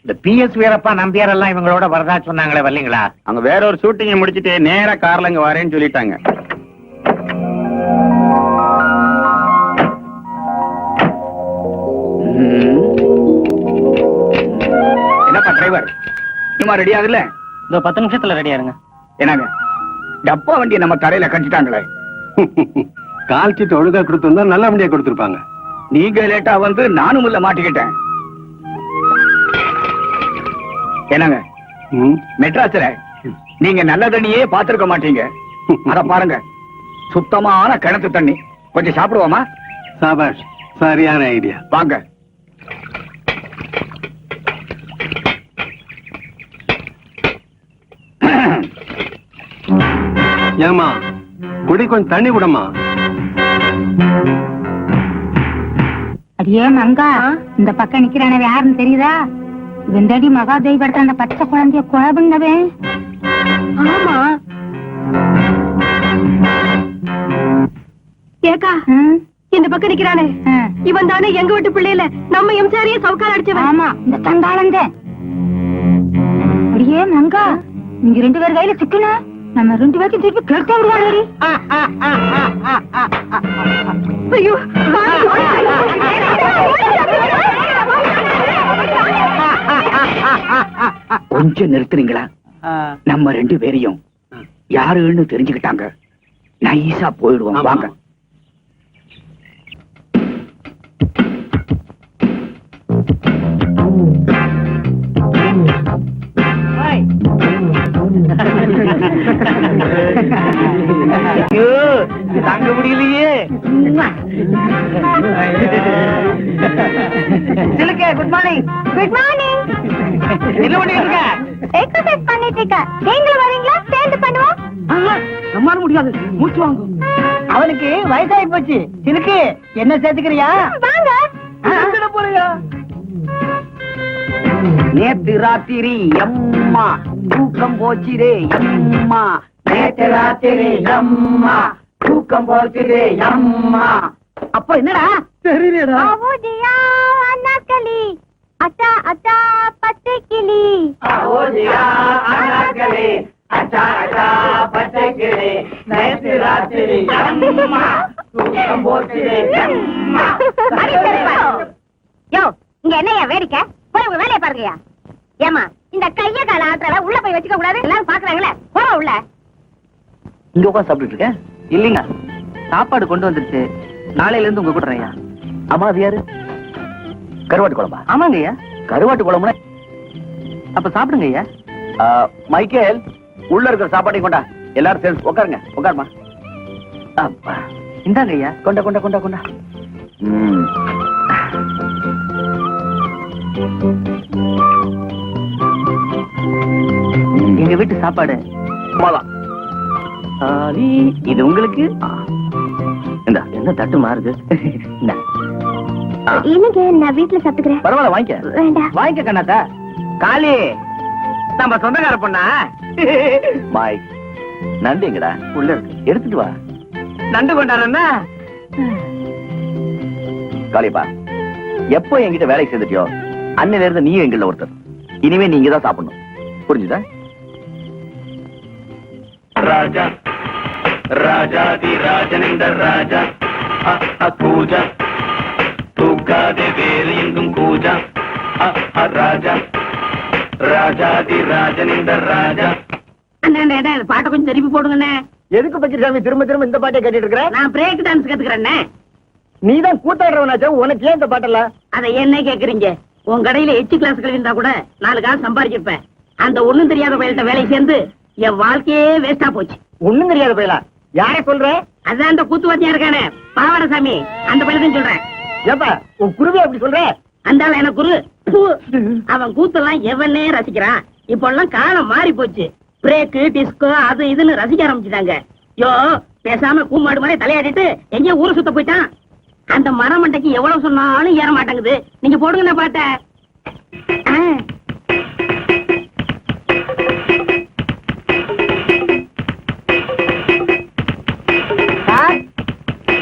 இந்த PS வீரப்பா நம்பியார் எல்லாம் இவங்களோட வரதா சொன்னாங்களே, வரலீங்களா? அவங்க வேற ஒரு ஷூட்டிங்க முடிச்சிட்டு நேரா கார்ல இங்க வரேன்னு சொல்லிட்டாங்க. என்னப்பா டிரைவர், இன்னுமா ரெடி ஆகல? இந்த 10 நிமிஷத்துல ரெடியா இருங்க. என்னங்க டப்பா வண்டியை நம்ம தரையில கட்டிட்டாங்களே. கால் சீட்டு ஒழுங்கா கொடுத்திருந்தா நல்ல வண்டியா கொடுத்திருப்பாங்க. நீங்க லேட்டா வந்து நானும் உள்ள மாட்டிக்கிட்டேன். என்னங்க மெட்ராஸ்ல நீங்க நல்ல தண்ணியே பாத்திருக்க மாட்டீங்க. அத பாருங்க, சுத்தமான கிணத்து தண்ணி. கொஞ்சம் சாப்பிடுவோமா? சாபாஷ், சரியான ஐடியா. வாங்க. ஏமா குடி கொஞ்சம் தண்ணி விடமா. அடியே மங்கா, இந்த பக்கம் நிக்கிறானவே யாருன்னு தெரியுதா? வெந்தடி மகாதேவி படத்த அந்த பச்சை குழந்தைய கொலை பண்ணவே. ஆமா ஏக்கா, இந்த பக்கம் நிக்கிறானே இவன் தானே எங்க வீட்டு பிள்ளையில நம்ம எம்சாரியே சவுக்கால அடிச்சவன். ஆமா, இந்த தண்டாளந்தே. அடியே மங்கா, நீங்க 2 பேர் கையில சிக்கன நம்ம 2 பேருக்கு திருப்பி கேட்க விடுவாங்க. ஐயோ கொஞ்சம் நிறுத்துறீங்களா? நம்ம 2 பேரையும் யாருன்னு தெரிஞ்சுக்கிட்டாங்க, நைஸா போயிடுவோம். வாங்க. தாங்க முடியலையே. சிலுக்கு, குட் மார்னிங். Good morning. என்ன பண்ணிட்டு இருக்க? எக்ஸர்சைஸ் பண்ணிட்டு இருக்க. நீங்களும் வரீங்களா? சேர்ந்து பண்ணுவோம். நம்மால முடியாது, மூச்சு வாங்கும். அவனுக்கு வயசாகி போச்சு. சிலுக்கு என்ன சேர்த்துக்கிறியா? வாங்க. போறியா? நேத்து ராத்திரி அம்மா தூக்கம் போச்சுதே அம்மா. நேத்து ராத்திரி அம்மா தூக்கம் போச்சுதே அம்மா. அப்ப என்னடா தெரியலடா. அவதியா அண்ணாக்களி அச்சா அச்சா பச்சை கிளி. அவதியா அண்ணாக்களி அச்சா அச்சா பச்சை கிளி. நேத்து ராத்திரி அம்மா தூக்கம் போச்சுதே அம்மா. யோ, இங்க என்னையா வேடிக்கை? போய் உங்க வேலையை பாருங்கயா. ஏமா, இந்த கைய கால ஆட்டுறத உள்ள போய் வச்சுக்க கூடாது. எல்லாரும் பாக்குறாங்களே, போற உள்ள. இங்க உட்காந்து சாப்பிட்டு இருக்க? இல்லீங்க, சாப்பாடு கொண்டு வந்துருச்சு. நாளையில இருந்து உங்க கூட்டுறேன். ஆமா, அது யாரு? கருவாட்டு குழம்பா? ஆமாங்க ஐயா. கருவாட்டு குழம்புனா அப்ப சாப்பிடுங்க ஐயா. மைக்கேல், உள்ள இருக்கிற சாப்பாட்டையும் கொண்டா. எல்லாரும் சேர்ந்து உட்காருங்க. உட்காருமா. அப்பா, இந்தாங்க ஐயா. கொண்டா கொண்டா கொண்டா கொண்டா. எங்க வீட்டு சாப்பாடு இது உங்களுக்கு. இந்த என்ன தட்டு மாறுது? இந்தா. இல்லங்க, நான் வீட்டுல சாப்பிட்டுக்கிறேன். பரவாயில்ல, வாங்கிக்க. வேண்டாம். வாங்கிக்க கண்ணாத்தா. காளி, நம்ம சொந்தக்கார பொண்ணா? மாய், நண்டுங்கடா உள்ள இருக்கு, எடுத்துட்டு வா. நண்டு கொண்டாடுறா. காளிப்பா, எப்போ என்கிட்ட வேலைக்கு சேர்ந்துட்டியோ அன்னில இருந்து நீயும் எங்கள ஒருத்தர். இனிமே நீங்க தான் சாப்பிடணும். புரிஞ்சுதா? ராஜா ராஜாதி ராஜனிந்த ராஜா பூஜா தூக்காதே வேறு எங்கும் பூஜா ராஜா ராஜாதி ராஜனிந்த ராஜா. அண்ணா, பாட்டை கொஞ்சம் திருப்பி போடுங்கண்ணே. எதுக்கு பக்கிரசாமி திரும்ப திரும்ப இந்த பாட்டை கேட்டுட்டு இருக்கிற? நான் பிரேக் டான்ஸ் கத்துக்கிறேன்னே. நீதான் கூத்தாடுறவனாச்சா, உனக்கு ஏன் இந்த பாட்டெல்லாம்? அதை என்ன கேக்குறீங்க? உன் கடையில 8 கிளாஸ் கழிந்தா கூட 4 காசு சம்பாதிச்சிருப்பேன். அந்த ஒண்ணும் தெரியாத பயில்கிட்ட வேலை சேர்ந்து என் வாழ்க்கையே வேஸ்டா போச்சு. ஒண்ணும் தெரியாத பயிலா? யார சொல்ற? அதான் அந்த கூத்துவாத்தியா இருக்கானே பாவாடசாமி, அந்த பயில்தான் சொல்றேன். ஏப்பா, உன் குருவே அப்படி சொல்ற? அந்த ஆளு எனக்கு குரு. அவன் கூத்தெல்லாம் எவனே ரசிக்கிறான். இப்ப எல்லாம் காலம் மாறி போச்சு. பிரேக்கு, டிஸ்கோ, அது இதுன்னு ரசிக்க ஆரம்பிச்சுட்டாங்க. யோ, பேசாம கூமாடு மாதிரி தலையாடிட்டு எங்கேயோ ஊரை சுத்த போயிட்டான். அந்த மரமண்டைக்கு எவ்வளவு சொன்னாலும் ஏற மாட்டேங்குது. நீங்க போடுங்க பாட்ட.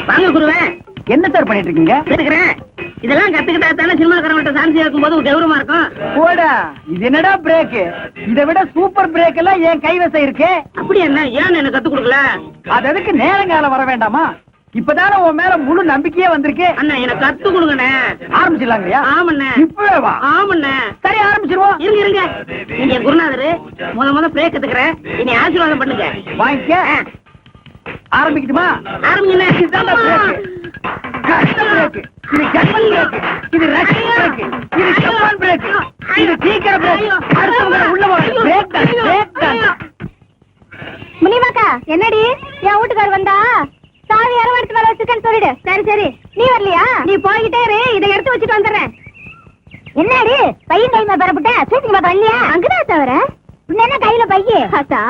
வாங்க குருவே. என்ன சார் பண்ணிட்டு இருக்கீங்க? கேட்டுக்கிறேன். இதெல்லாம் கத்துக்கிட்டா தானே சினிமாக்காரங்கள்ட்ட சான்ஸ் இருக்கும்போது ஒரு கௌரவமா இருக்கும். போடா, இது என்னடா பிரேக்? இதை விட சூப்பர் பிரேக் எல்லாம் என் கைவசம் இருக்கு. அப்படி என்ன, ஏன் எனக்கு கத்து கொடுக்கல? அது அதுக்கு நேரங்காலம் வர வேண்டாமா? இப்பதானே உன் மேல முழு நம்பிக்கையே வந்திருக்கு. அண்ணா, எனக்கு கத்து கொடுங்கண்ணே. ஆரம்பிச்சிடலாங்கய்யா? ஆமண்ணே. இப்பவே வா. ஆமண்ணே. சரி, ஆரம்பிச்சிருவோம். இருங்க இருங்க, நீங்க என் குருநாதரு. முத பிரேக் கத்துக்கிறேன். இனி ஆசீர்வாதம் பண்ணுங்க. வாங்கிக்க. ஆரம்பிக்கட்டுமா? ஆரம்பிங்கண்ணே. இதுதான் பிரேக். கஷ்டம் பிரேக். இது ஜன்மன் பிரேக். இது ரஷ் பிரேக். இது ஜப்பான் பிரேக். இது சீக்கிர பிரேக். அடுத்தவங்க உள்ள வா. பிரேக் தான், பிரேக் தான். முனிமாக்கா, என்னடி என் வீட்டுக்கார் வந்தா சாவி அரவணைத்து மேல வச்சிருக்கேன்னு சொல்லிடு. சரி சரி, நீ வரலையா? நீ போய்கிட்டே இரு, இதை எடுத்து வச்சுட்டு வந்துடுறேன். என்னடி பையன் கைமா பெறப்பட்ட ஷூட்டிங் பார்க்க வரலையா? அங்கதான் தவிர என்ன கையில பைய ஆத்தா,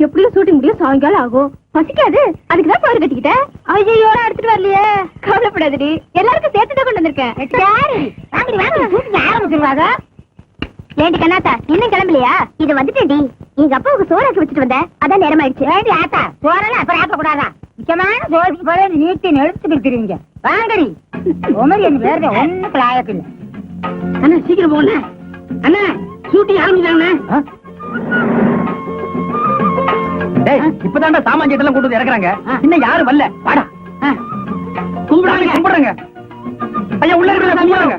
எப்படியும் ஷூட்டிங் முடியும் சாயங்காலம் ஆகும். பசிக்காது, அதுக்குதான் பயிர் கட்டிக்கிட்டேன். ஐயோ, எடுத்துட்டு வரலையே. கவலைப்படாதடி, எல்லாருக்கும் சேர்த்துதான் கொண்டு வந்திருக்கேன். ஆரம்பிச்சிருவாங்க. ஏண்டி கண்ணாத்தா, இன்னும் கிளம்பலையா? இது வந்துட்டேன்டி. எங்க அப்பாவுக்கு சோறாக்கி வச்சுட்டு வந்தேன், அதான் நேரம் ஆயிடுச்சு. ஏண்டி ஆத்தா, சோறெல்லாம் அப்புறம் ஆக்க கூடாதா? முக்கியமான சோறுக்கு போல நீட்டி நெழுத்து இருக்கிறீங்க. வாங்கடி, உமரி என் பேரு ஒண்ணுக்கு லாயக்கு இல்ல. அண்ணா சீக்கிரம் போங்க அண்ணா, ஷூட்டிங் ஆரம்பிச்சாங்க. டேய், இப்பதான்டா சாமான் எல்லாம் கொண்டு வந்து இறக்குறாங்க. இன்னும் யாரும் வரல. வாடா. கும்பிடுறாங்க, கும்பிடுறாங்க. ஐயா, உள்ள இருக்கிற கும்பிடுறாங்க.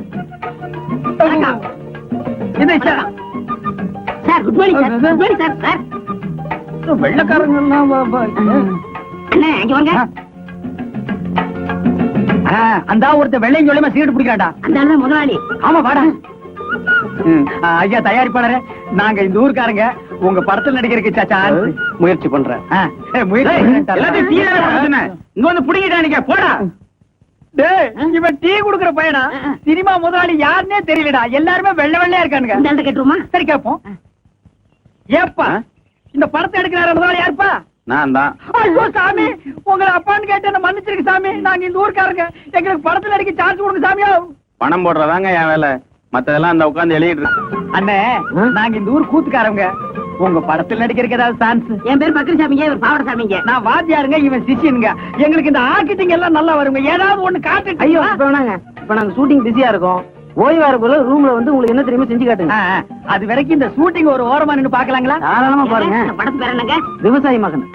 இது sir. Good morning sir. Good morning sir. Sir வெள்ளக்காரங்க அண்ணே இங்க வாங்க. அந்த ஒருத்த வெள்ளையும் சொல்லியமா சீட்டு பிடிக்கிறாடா. அந்த ஆளு தான் முதலாளி. ஆமா வாடா. ஐயா தயாரிப்பாளரே, நாங்க இந்த ஊருக்காரங்க உங்க படத்தில் நடிக்கிறதுக்கு சான்ஸ் முயற்சி பண்றேன். எல்லாத்தையும் டீ தானே போட சொன்னேன். இங்க வந்து புடிங்கிட்டானுங்க போடா. டேய், இவன் டீ குடுக்குற பையனா? சினிமா முதலாளி யாருன்னே தெரியலடா. எல்லாருமே வெள்ளை வெள்ளையா இருக்கானுங்க. இந்த ஆளு கேட்டுருமா? சரி கேப்போம். ஏப்பா இந்த படத்தை எடுக்கிறார முதலாளி யாருப்பா? நான் தான். ஐயோ சாமி, உங்களை அப்பான்னு கேட்டு என்ன மன்னிச்சிருக்கு சாமி. நாங்க இந்த ஊருக்காரங்க, எங்களுக்கு படத்துல நடிக்க சான்ஸ் கொடுங்க சாமியா. பணம் போடுறதாங்க என் வேலை. மத்ததெல்லாம் அந்த உட்கார்ந்து எழுதிட்டு இருக்கு. அண்ணே, நாங்க இந்த ஊர் கூத்துக்காரங்க. உங்க படத்தில் நடிக்கிறதுக்கு ஏதாவது சான்ஸ்? என் பேர் பக்கரி சாமிங்க, இவர் பாவட சாமிங்க. நான் வாத்தியாருங்க, இவன் சிஷியனுங்க. எங்களுக்கு இந்த ஆர்கிட்டிங் எல்லாம் நல்லா வருங்க. ஏதாவது ஒண்ணு காட்டு. ஐயோ இப்ப வேணாங்க. இப்ப நாங்க ஷூட்டிங் பிஸியா இருக்கோம். ஓய்வா இருக்குள்ள ரூம்ல வந்து உங்களுக்கு என்ன தெரியுமா செஞ்சு காட்டுங்க. அது வரைக்கும் இந்த ஷூட்டிங் ஒரு ஓரமா நின்னு பாக்கலாங்களா? தாராளமா பாருங்க. இந்த படத்து பேர் என்னங்க? விவசாயி மகன்.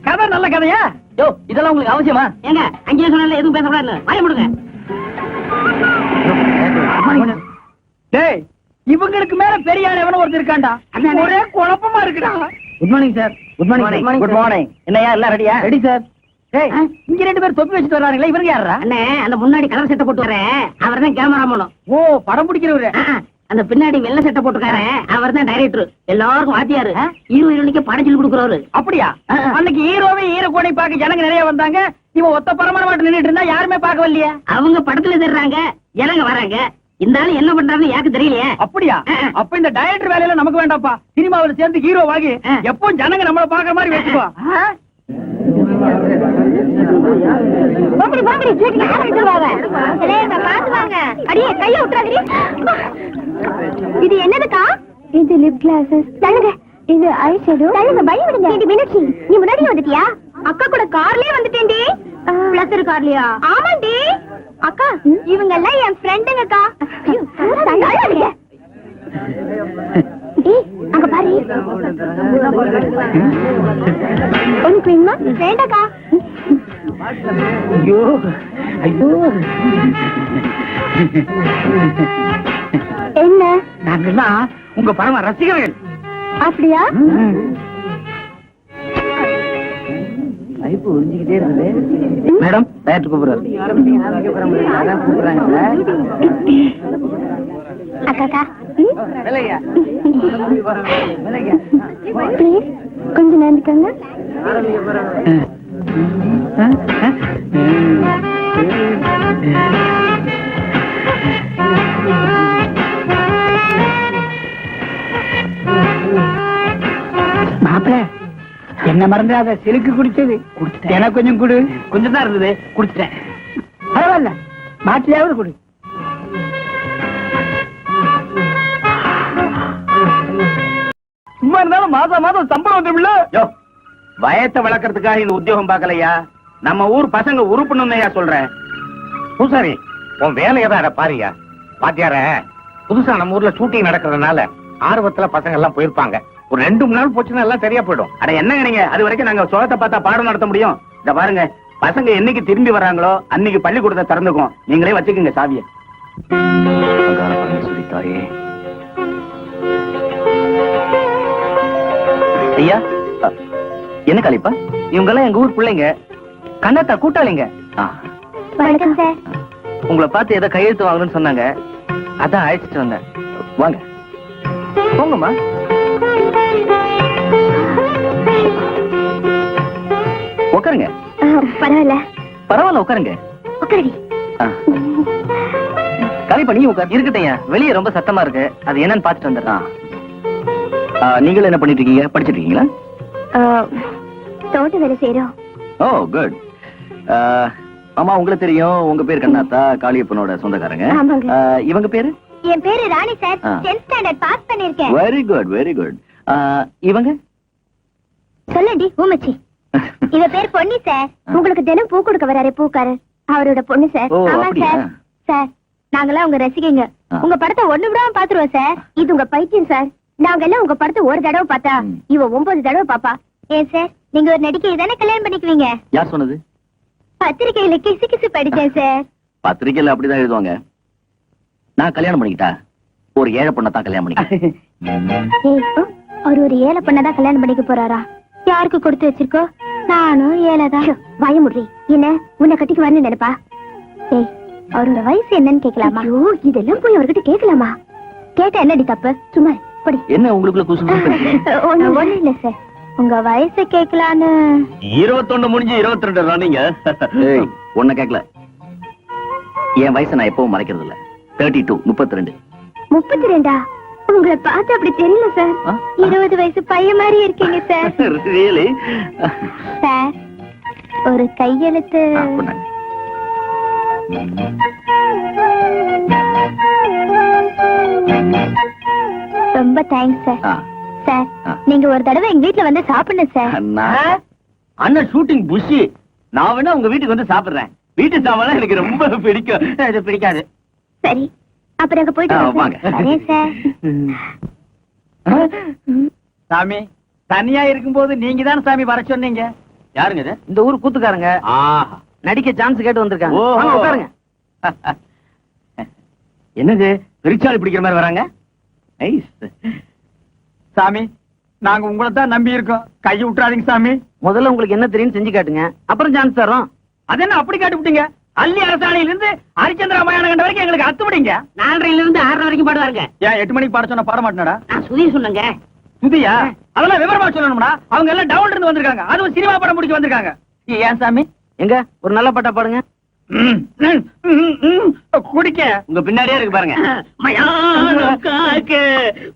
கதை நல்ல கதையா? யோ இதெல்லாம் உங்களுக்கு அவசியமா? ஏங்க அங்கேயே சொன்னால எதுவும் பேசக்கூடாது. வாய முடுங்க. டேய், இவங்களுக்கு மேல பெரிய ஆள் எவனோ ஒருத்தர் இருக்காண்டா. ஒரே குழப்பமா இருக்குடா. Good morning sir. Good morning. Good morning. என்னையா எல்லாம் ரெடியா? Ready sir. டேய், இங்க ரெண்டு பேர் தொப்பி வச்சுட்டு வர்றாங்களே, இவங்க யாரா? அண்ணே அந்த முன்னாடி கலர் சட்டை போட்டு வரேன், அவர் தான் கேமராமேன். ஓ, படம் பிடிக்கிறவரு. அந்த பின்னாடி வெள்ளை சட்டை போட்டுக்காரு, அவர் தான் டைரக்டர். எல்லாருக்கும் வாத்தியாரு. ஹீரோ ஹீரோனிக்கு படம் சொல்லி கொடுக்குறவரு. அப்படியா? அன்னைக்கு ஹீரோவே ஹீரோ கோணை பார்க்க ஜனங்க நிறைய வந்தாங்க. இவன் ஒத்த பரமான மாட்டு நின்னுட்டு இருந்தா யாருமே பார்க்க வரலையே. அவங்க படத்துல தர்றாங்க, ஜனங்க வராங்க. இந்த ஆளு என்ன பண்றாருன்னு யாருக்கு தெரியலையே. அப்படியா? அப்ப இந்த டைரக்டர் வேலையில நமக்கு வேண்டாப்பா. சினிமாவில் சேர்ந்து ஹீரோ வாங்கி எப்பவும் ஜனங்க நம்மள பாக்குற மாதிரி வச்சுக்கோ. பாம்படி பாம்படி சீக்கிரம் ஆரம்பிச்சிருவாங்க. லேசா பாத்து வாங்க. அடியே கைய விட்டுறாதீ. இது என்னதுக்கா? இது லிப் கிளாஸஸ். தள்ளுங்க. இது ஐ ஷேடோ. தள்ளுங்க, பை விடுங்க. இது மீனாட்சி, நீ முன்னாடியே வந்துட்டியா? அக்கா கூட கார்லயே வந்துட்டேன்டி. பிளஸ் கார்லயா? ஆமாண்டி. அக்கா, இவங்க எல்லாம் என் ஃப்ரெண்டுங்கக்கா. தள்ளாதீங்க. ஏய், அங்க பாரு. உனக்கு வேணுமா? வேண்டாக்கா. ஐயோ ஐயோ, என்ன? நாங்கெல்லாம் உங்க பரம ரசிகர்கள். அப்படியா? மேடம் டயட் கூப்பிடுறாரு. அக்காக்கா, ப்ளீஸ் கொஞ்சம் நேர்ந்துக்கோங்க. மாப்பிள்ள, என்ன மறந்துடாத. சிலுக்கு குடிச்சது எனக்கு கொஞ்சம் குடு. கொஞ்சம் தான் இருந்தது, குடிச்சிட்டேன். பரவாயில்ல, மாட்டியாவது குடு. சும்மா இருந்தாலும் மாசம் மாசம் சம்பளம் வந்துருமில்ல. யோ, வயத்தை வளர்க்கறதுக்காக இந்த உத்தியோகம் பார்க்கலையா? நம்ம ஊர் பசங்க உருப்பணும்னையா சொல்றேன். பூசாரி, உன் வேலையை தான் பாரியா. பாத்தியார, புதுசா நம்ம ஊர்ல ஷூட்டிங் நடக்கிறதுனால ஆர்வத்துல பசங்க எல்லாம் போயிருப்பாங்க. ஒரு 2 நாள் போச்சுன்னா எல்லாம் சரியா போயிடும். அட என்னங்க நீங்க, அது வரைக்கும் நாங்க சோகத்தை பார்த்தா பாடம் நடத்த முடியும்? இத பாருங்க, பசங்க என்னைக்கு திரும்பி வர்றாங்களோ அன்னைக்கு பள்ளிக்கூடத்தை திறந்துக்கும். நீங்களே வச்சுக்கோங்க சாவிய. ஐயா என்ன கலிப்பா? இவங்க எல்லாம் எங்க ஊர் பிள்ளைங்க, கண்ணாத்தா கூட்டாளிங்க. வணக்கம் சார். உங்களை பார்த்து ஏதோ கையெழுத்து வாங்கணும்னு சொன்னாங்க, அதான் அழைச்சிட்டு வந்தேன். வாங்க போங்கம்மா. உட்காருங்க. பரவாயில்ல. பரவாயில்ல உட்காருங்க. உட்காருடி. கலிப்பா நீ உட்கார். இருக்கட்டையா, வெளியே ரொம்ப சத்தமா இருக்கு, அது என்னன்னு பாத்துட்டு வந்துடுறான். நீங்களும் என்ன பண்ணிட்டு இருக்கீங்க? படிச்சிட்டு இருக்கீங்களா? தோட்ட வேலை செய்யறோம். ஓ குட். ஆமா, உங்களுக்கு தெரியும், உங்க பேர் கண்ணாத்தா, காளியப்பனோட சொந்தக்காரங்க. ஆமாங்க. இவங்க பேரு? என் பேரு ராணி சார். 10th ஸ்டாண்டர்ட் பாஸ் பண்ணிருக்கேன். Very good very good. இவங்க சொல்லண்டி ஊமச்சி. இவ பேர் பொன்னி சார். உங்களுக்கு தினம் பூ கொடுக்க வராரு பூக்காரர், அவரோட பொண்ணு சார். ஓ, ஆமா அப்படியா? சார். சார், நாங்கெல்லாம் உங்க ரசிகைங்க. உங்க படத்தை ஒண்ணு விடாம பாத்துருவோம் சார். இது உங்க பைத்தியம் சார். நாங்கெல்லாம் உங்க படத்தை ஒரு தடவை பார்த்தா இவ 9 தடவை பாப்பா. ஏன் சார், நீங்க ஒரு நடிகை தானே கல்யாணம் பண்ணிக்குவீங்க? யார் சொன்னது? பத்திரிகையில கிசு கிசு படிச்சேன் சார். பத்திரிக்கையில அப்படிதான் எழுதுவாங்க. நான் கல்யாணம் பண்ணிக்கிட்டா ஒரு ஏழை பொண்ணை தான் கல்யாணம் பண்ணிக்கிட்டேன். ஏய், அவர் ஒரு ஏழை பொண்ணதான் கல்யாணம் பண்ணிக்க போறாரா? யாருக்கு கொடுத்து வச்சிருக்கோ? நானும் ஏழைதான். வாய முடி. என்ன உன்னை கட்டிக்கு வரணும் நினைப்பா? ஏய், அவரோட வயசு என்னன்னு கேட்கலாமா? ஐயோ, இதெல்லாம் போய் அவர்கிட்ட கேட்கலாமா? கேட்டா என்னடி தப்பு? சும்மா படி. என்ன உங்களுக்குள்ள குசு? ஒண்ணு இல்ல சார், உங்க வயசை கேட்கலான்னு. 21 முடிஞ்சு 22 ராணிங்க. ஒன்ன கேட்கல. என் வயசை நான் எப்பவும் மறைக்கிறது இல்ல. 32 32. 32? உங்களை பார்த்து அப்படி தெரியல சார். 20 வயசு பையன் மாதிரி இருக்கீங்க சார். ரியலி? சார், ஒரு கையெழுத்து. ரொம்ப தேங்க்ஸ் சார். சார், நீங்க ஒரு தடவை எங்க வீட்டுல வந்து சாப்பிடணும் சார். அண்ணன் ஷூட்டிங் புஷி. நான் வேணா உங்க வீட்டுக்கு வந்து சாப்பிடுறேன். வீட்டு சாப்பாடு எனக்கு ரொம்ப பிடிக்கும். இது பிடிக்காது. சரி, அப்புறம் அங்க போயிட்டு வாங்க. வரேன் சார். சாமி, தனியா இருக்கும்போது நீங்க தான் சாமி வர சொன்னீங்க. யாருங்க இது? இந்த ஊர் கூத்துக்காரங்க நடிக்க சான்ஸ் கேட்டு வந்திருக்காங்க. ஓஹோ. வாங்க, உட்காருங்க. என்னது பெருச்சாளி பிடிக்கிற மாதிரி வராங்க? நைஸ். சாமி, நாங்க உங்களை தான் நம்பி இருக்கோம். கை விட்டுறாதீங்க சாமி. முதல்ல உங்களுக்கு என்ன தெரியும் செஞ்சு காட்டுங்க, அப்புறம் சான்ஸ் தரோம். அது என்ன அப்படி காட்டி விட்டீங்க? அள்ளி அரசாணையில இருந்து ஹரிச்சந்திர ராமாயணம் கண்ட வரைக்கும் எங்களுக்கு அத்துவிடுங்க. 4:30 இருந்து 6:30 வரைக்கும் பாடுவாருங்க. ஏன் 8 மணிக்கு பாட சொன்ன பாட மாட்டேனடா? நான் சுதி சொன்னங்க. சுதியா? அதெல்லாம் விவரமா சொல்லணும்டா. அவங்க எல்லாம் டவுன்ல இருந்து வந்திருக்காங்க. அதுவும் சினிமா படம் முடிக்க வந்திருக்காங்க. ஏன் சாமி? எங்க ஒரு நல்ல பாட்டா பாடுங்க. குடிக்க உங்க பின்னாடியே இருக்கு பாருங்க. மயானம் காக்க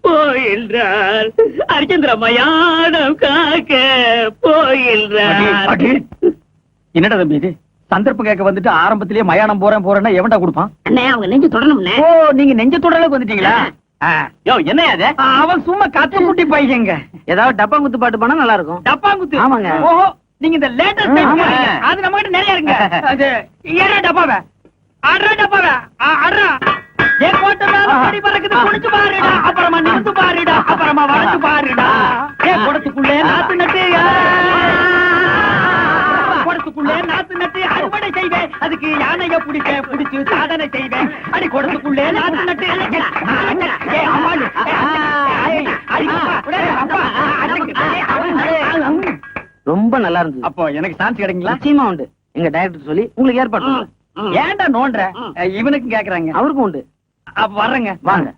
போயின்றார் ஹரிச்சந்திர, மயானம் காக்க போயின்றார். என்னடா தம்பி இது? சந்தர்ப்பம் கேட்க வந்துட்டு ஆரம்பத்திலேயே மயானம் போறேன்னா எவன்டா கொடுப்பான்? அண்ணே, அவங்க நெஞ்சு தொடணும்னே. ஓ, நீங்க நெஞ்ச தொடலுக்கு வந்துட்டீங்களா? யோ, என்ன அது? அவன் சும்மா கத்து குட்டி பையங்க. ஏதாவது டப்பாங்குத்து பாட்டு பாடினா நல்லா இருக்கும். டப்பாங்குத்து? ஆமாங்க. ஓஹோ, நீங்க இந்த லேட்டஸ்ட் ஆமா. அது நம்ம கிட்ட நிறைய இருக்கு. அது ஏறா டப்பாவே, ஆடுறா டப்பாவே, ஆடுறா. ஏன் கோட்டை மேல படி பறக்குது, குடிச்சு பாருடா, அப்புறமா நிறுத்து பாருடா, அப்புறமா வளைச்சு பாருடா. ஏன் குடத்துக்குள்ளே நாத்து நட்டு, குடத்துக்குள்ளே நாத்து நட்டு அறுவடை செய்வேன். அதுக்கு யானைய பிடிச்சு சாதனை செய்வேன். அடி குடத்துக்குள்ளே நாத்து நட்டு. ரொம்ப நல்லா இருந்தது. அப்போ எனக்கு சான்ஸ் கிடைக்குங்களா? நிச்சயமா உண்டு. எங்க டைரக்டர் சொல்லி உங்களுக்கு ஏற்பாடு பண்ணுறேன். ஏன்டா நோன்ற? இவனுக்கும் கேக்குறாங்க. அவருக்கும் உண்டு. அப்ப வர்றேங்க. வாங்க.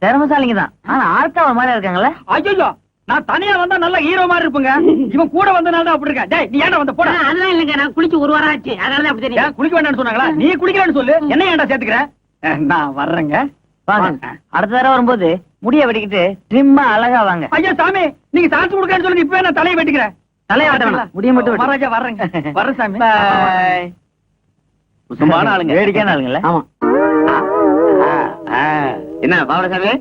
திறமசாலிங்க தான், ஆனா ஆர்த்தவ மாதிரி இருக்காங்கல்ல. ஐயோ, நான் தனியா வந்தா நல்ல ஹீரோ மாதிரி இருப்பேங்க. இவன் கூட வந்தனால தான் அப்படி இருக்கா. டேய், நீ ஏன்டா வந்த? போடா. அதெல்லாம் இல்லைங்க, நான் குளிச்சு 1 வாரம் ஆச்சு, அதனால அப்படி தெரியும். ஏன் குளிக்க வேண்டாம்னு சொன்னாங்களா? நீ குளிக்கலன்னு சொல்லு. என்ன ஏன்டா சேர்த்துக்கிற? நான் வர்றேங்க. வாங்க. அடுத்த தடவை வரும்போது முடிய வெட்டிக்கிட்டு ட்ரிம்மா அழகா வாங்க. ஐயா சாமி, நீங்க சான்ஸ் கொடுக்கறேன்னு சொல்லி இப்பவே நான் தலையை வெட்டிக்கிறேன். தலையை வெட்ட வேணாம், முடிய மட்டும் வெட்டு. மகாராஜா வர்றேங்க. வர்றேன் சாமி. பாய். சும்மான ஆளுங்க. வேடிக்கையான ஆளுங்கல்ல. ஆமா. என்ன பாவட சாமி?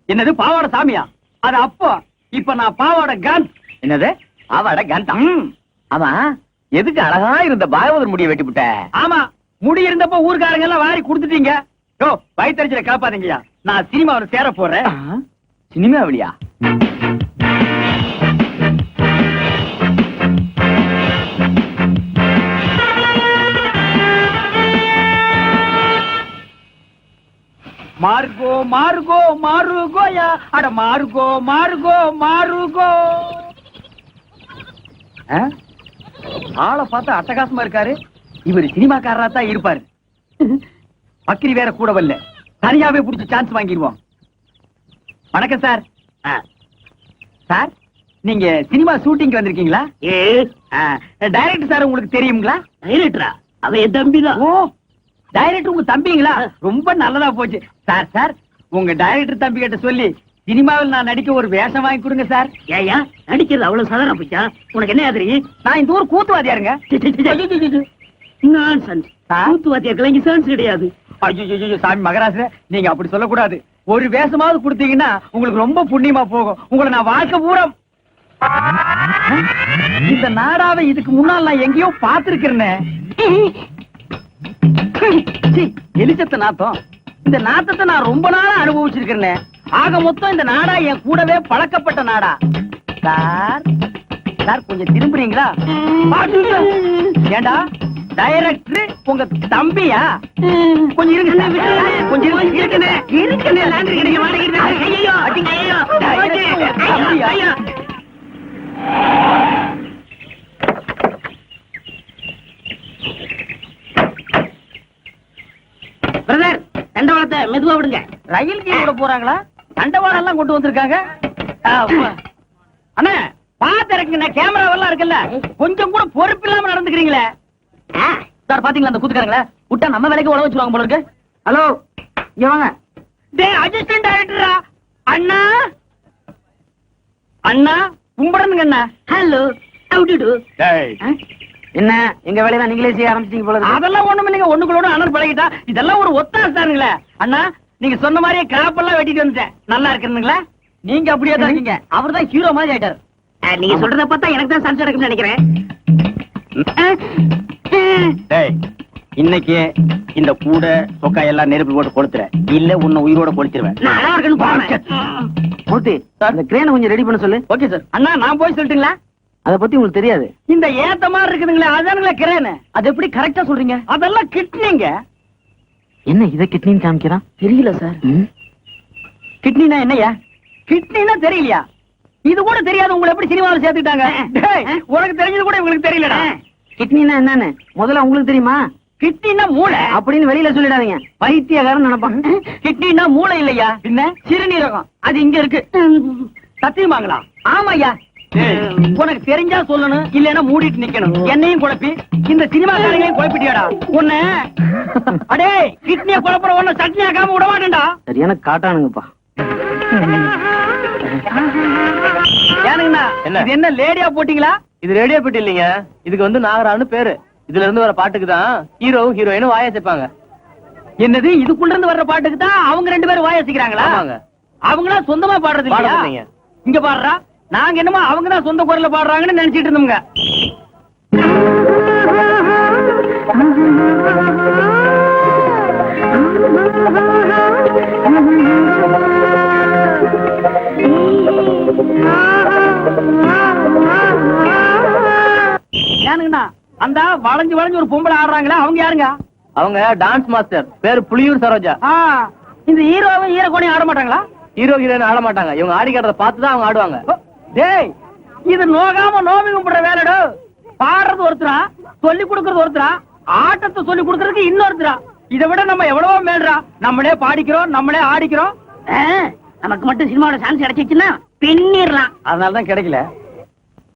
என்னது பாவாடை சாமியா? அது அப்போ. இப்ப நான் பாவாடை காந்த். என்னது பாவாடை கந்தம்? ஆமா, எதுக்கு அழகா இருந்த பாகவதர் முடிய வெட்டி விட்ட? ஆமா, முடி இருந்தப்ப ஊர்க்காரங்க எல்லாம் வாரி கொடுத்துட்டீங்க. யோ, வயித்தறிச்சல காப்பாதீங்கயா. நான் சினிமாவில் சேர போறேன். சினிமாவிலியா? மார்கோ மார்கோ மாருகோயா, அட மார்கோ மார்கோ மாருகோ. ஆளை பார்த்தா அட்டகாசமா இருக்காரு. இவர் சினிமாக்காரரா தான் இருப்பாரு. பக்கிரி வேற கூட வரல. தனியாவே புடிச்சு சான்ஸ் வாங்கிடுவோம். வணக்கம் சார். சார், நீங்க சினிமா ஷூட்டிங் வந்திருக்கீங்களா? டைரக்டர் சார் உங்களுக்கு தெரியுங்களா? டைரக்டரா? அவன் என் தம்பிதான். ஓ, டைரக்டர் உங்க தம்பிங்களா? ரொம்ப நல்லதா போச்சு. சார், உங்க டைரக்டர் தம்பி கிட்ட சொல்லி சினிமாவில் நான் நடிக்க ஒரு வேஷம் வாங்கி கொடுங்க சார். ஏயா, நடிக்கிறது அவ்வளவு சாதாரண போச்சா? உனக்கு என்ன தெரியும்? நான் இந்த ஊர் கூத்துவாதியாருங்க. கூத்துவாத்தியாருக்கெல்லாம் இங்க சான்ஸ் கிடையாது. ஐயோ சாமி மகராச, நீங்க அப்படி சொல்லக்கூடாது. ஒரு வேஷமாவது கொடுத்தீங்கன்னா உங்களுக்கு ரொம்ப புண்ணியமா போகும். உங்களை நான் வாழ்க்கை பூரா இந்த நாடாவை இதுக்கு முன்னால் நான் எங்கேயோ பார்த்திருக்கிறேன். எலிச்சத்த நாத்தம். இந்த நாத்தத்தை நான் ரொம்ப நாளா அனுபவிச்சிருக்கிறேன். ஆக மொத்தம் இந்த நாடா என் கூடவே பழக்கப்பட்ட நாடா. சார் கொஞ்சம் திரும்புறீங்களா? ஏண்டா டைரக்டர் உங்க தம்பியா? கொஞ்சம் இருங்க, கொஞ்சம் இருக்குன்னு. ஐயா. பிரதர் தண்டவாளத்தை மெதுவா விடுங்க. ரயில் கீழ விட போறாங்களா? தண்டவாளம் எல்லாம் கொண்டு வந்திருக்காங்க. அண்ணா பாத்து இருக்குங்க, கேமராவெல்லாம் இருக்குல்ல, கொஞ்சம் கூட பொறுப்பு இல்லாம நடந்துக்கிறீங்களே சார். பாத்தீங்களா அந்த கூத்துக்காரங்கள விட்டா நம்ம வேலைக்கு உழவு வச்சுருவாங்க போல இருக்கு. ஹலோ இங்க வாங்க. டேய் அசிஸ்டன்ட் டைரக்டரா அண்ணா. அண்ணா கும்பிடுங்க அண்ணா. Hello how do do. என்ன எங்க வேலையெல்லாம் நீங்களே செய்ய ஆரம்பிச்சீங்க போல இருக்கு. அதெல்லாம் ஒண்ணும் இல்லைங்க, ஒண்ணுங்களோட அண்ணன் பழகிட்டா. இதெல்லாம் ஒரு ஒத்தாசாருங்களே. அண்ணா நீங்க சொன்ன மாதிரியே கிராப் எல்லாம் வெட்டிட்டு வந்துட்டேன். நல்லா இருக்குங்களா? நீங்க அப்படியே தான் இருக்கீங்க. அவர் தான் ஹீரோ மாதிரி ஆயிட்டாரு. நீங்க சொல்றத பார்த்தா எனக்கு தான் சன்ஸ் எடுக்கும்னு நினைக்கிறேன். இன்னைக்கு இந்த கூட சொக்கா எல்லாம் நெருப்பு போட்டு கொளுத்துற, இல்ல உன்னை உயிரோட கொளுத்திடுவேன். நல்லா இருக்குன்னு பாருங்க. மூர்த்தி இந்த கிரேனை கொஞ்சம் ரெடி பண்ண சொல்லு. Okay sir. அண்ணா நான் போய் சொல்லட்டுங்களா? அத பத்தி உங்களுக்கு தெரியாது. இந்த ஏத்த மாதிரி இருக்குதுங்களே அதானுங்களே கிரேன். அது எப்படி கரெக்டா சொல்றீங்க? அதெல்லாம் கிட்னிங்க. என்ன இத கிட்னின்னு காமிக்கிறான்? தெரியல சார். கிட்னினா என்னையா? கிட்னினா தெரியலையா? இது கூட தெரியாது. உங்களை எப்படி சினிமாவில் சேர்த்துட்டாங்க? உனக்கு தெரிஞ்சது கூட உங்களுக்கு தெரியலடா. கிட்னினா என்னன்னு முதல்ல உங்களுக்கு தெரியுமா? கிட்னினா மூளை அப்படின்னு வெளியில சொல்லிடாதீங்க, பைத்தியக்காரன் நினைப்பான். கிட்னினா மூளை இல்லையா, பின்ன சிறுநீரகம். அது இங்க இருக்கு. சத்தியமாங்களா? ஆமாய்யா. உனக்கு தெரிஞ்சா சொல்லணும், இல்லன்னா மூடிட்டு நிக்கணும். என்னையும் குழப்பி இந்த சினிமாக்காரங்களையும் குழப்பிட்டியாடா உன்ன. அடே கிட்னிய குழப்பற உன்ன சட்னி ஆக்காம விட மாட்டேன்டா. சரியான காட்டானுங்கப்பா. ஏனுங்கண்ணா இது என்ன லேடியா போட்டீங்களா? இது ரேடியோ பெட்டி இல்லைங்க, இதுக்கு வந்து நாகரான்னு பேரு. இதுல இருந்து வர பாட்டுக்கு தான் ஹீரோவும் ஹீரோயினும் வாய சேர்ப்பாங்க. என்னது இதுக்குள்ள இருந்து வர்ற பாட்டுக்கு தான் அவங்க ரெண்டு பேரும் வாசிக்கிறாங்களா? ஆமாங்க. அவங்களா சொந்தமா பாடுறது பாடுறது இல்லையா? இல்லைங்க. இங்க பாடுறா, நாங்க என்னமோ அவங்க தான் சொந்த குரல்ல பாடுறாங்கன்னு நினைச்சிட்டு இருந்தோங்க. ஏனுங்கண்ணா அந்த வளைஞ்சு வளைஞ்சு ஒரு பொம்பளை ஆடுறாங்களா, அவங்க யாருங்க? அவங்க டான்ஸ் மாஸ்டர், பேரு புலியூர் சரோஜா. இந்த ஹீரோவும் ஹீரோகோனையும் ஆட மாட்டாங்களா? ஹீரோ ஹீரோயின் ஆட மாட்டாங்க, இவங்க ஆடி காட்டுறத பார்த்து தான் அவங்க ஆடுவாங்க. டேய் இது நோகாம நோமி கும்பிடுற வேலைடு. பாடுறது ஒருத்தரா, சொல்லி கொடுக்கறது ஒருத்தரா, ஆட்டத்தை சொல்லி கொடுக்கறதுக்கு இன்னொருத்தரா. இதை விட நம்ம எவ்வளவோ மேல்றா. நம்மளே பாடிக்கிறோம், நம்மளே ஆடிக்கிறோம். நமக்கு மட்டும் சினிமாவோட சான்ஸ் கிடைச்சிச்சுன்னா பின்னிடலாம். அதனாலதான் கிடைக்கல.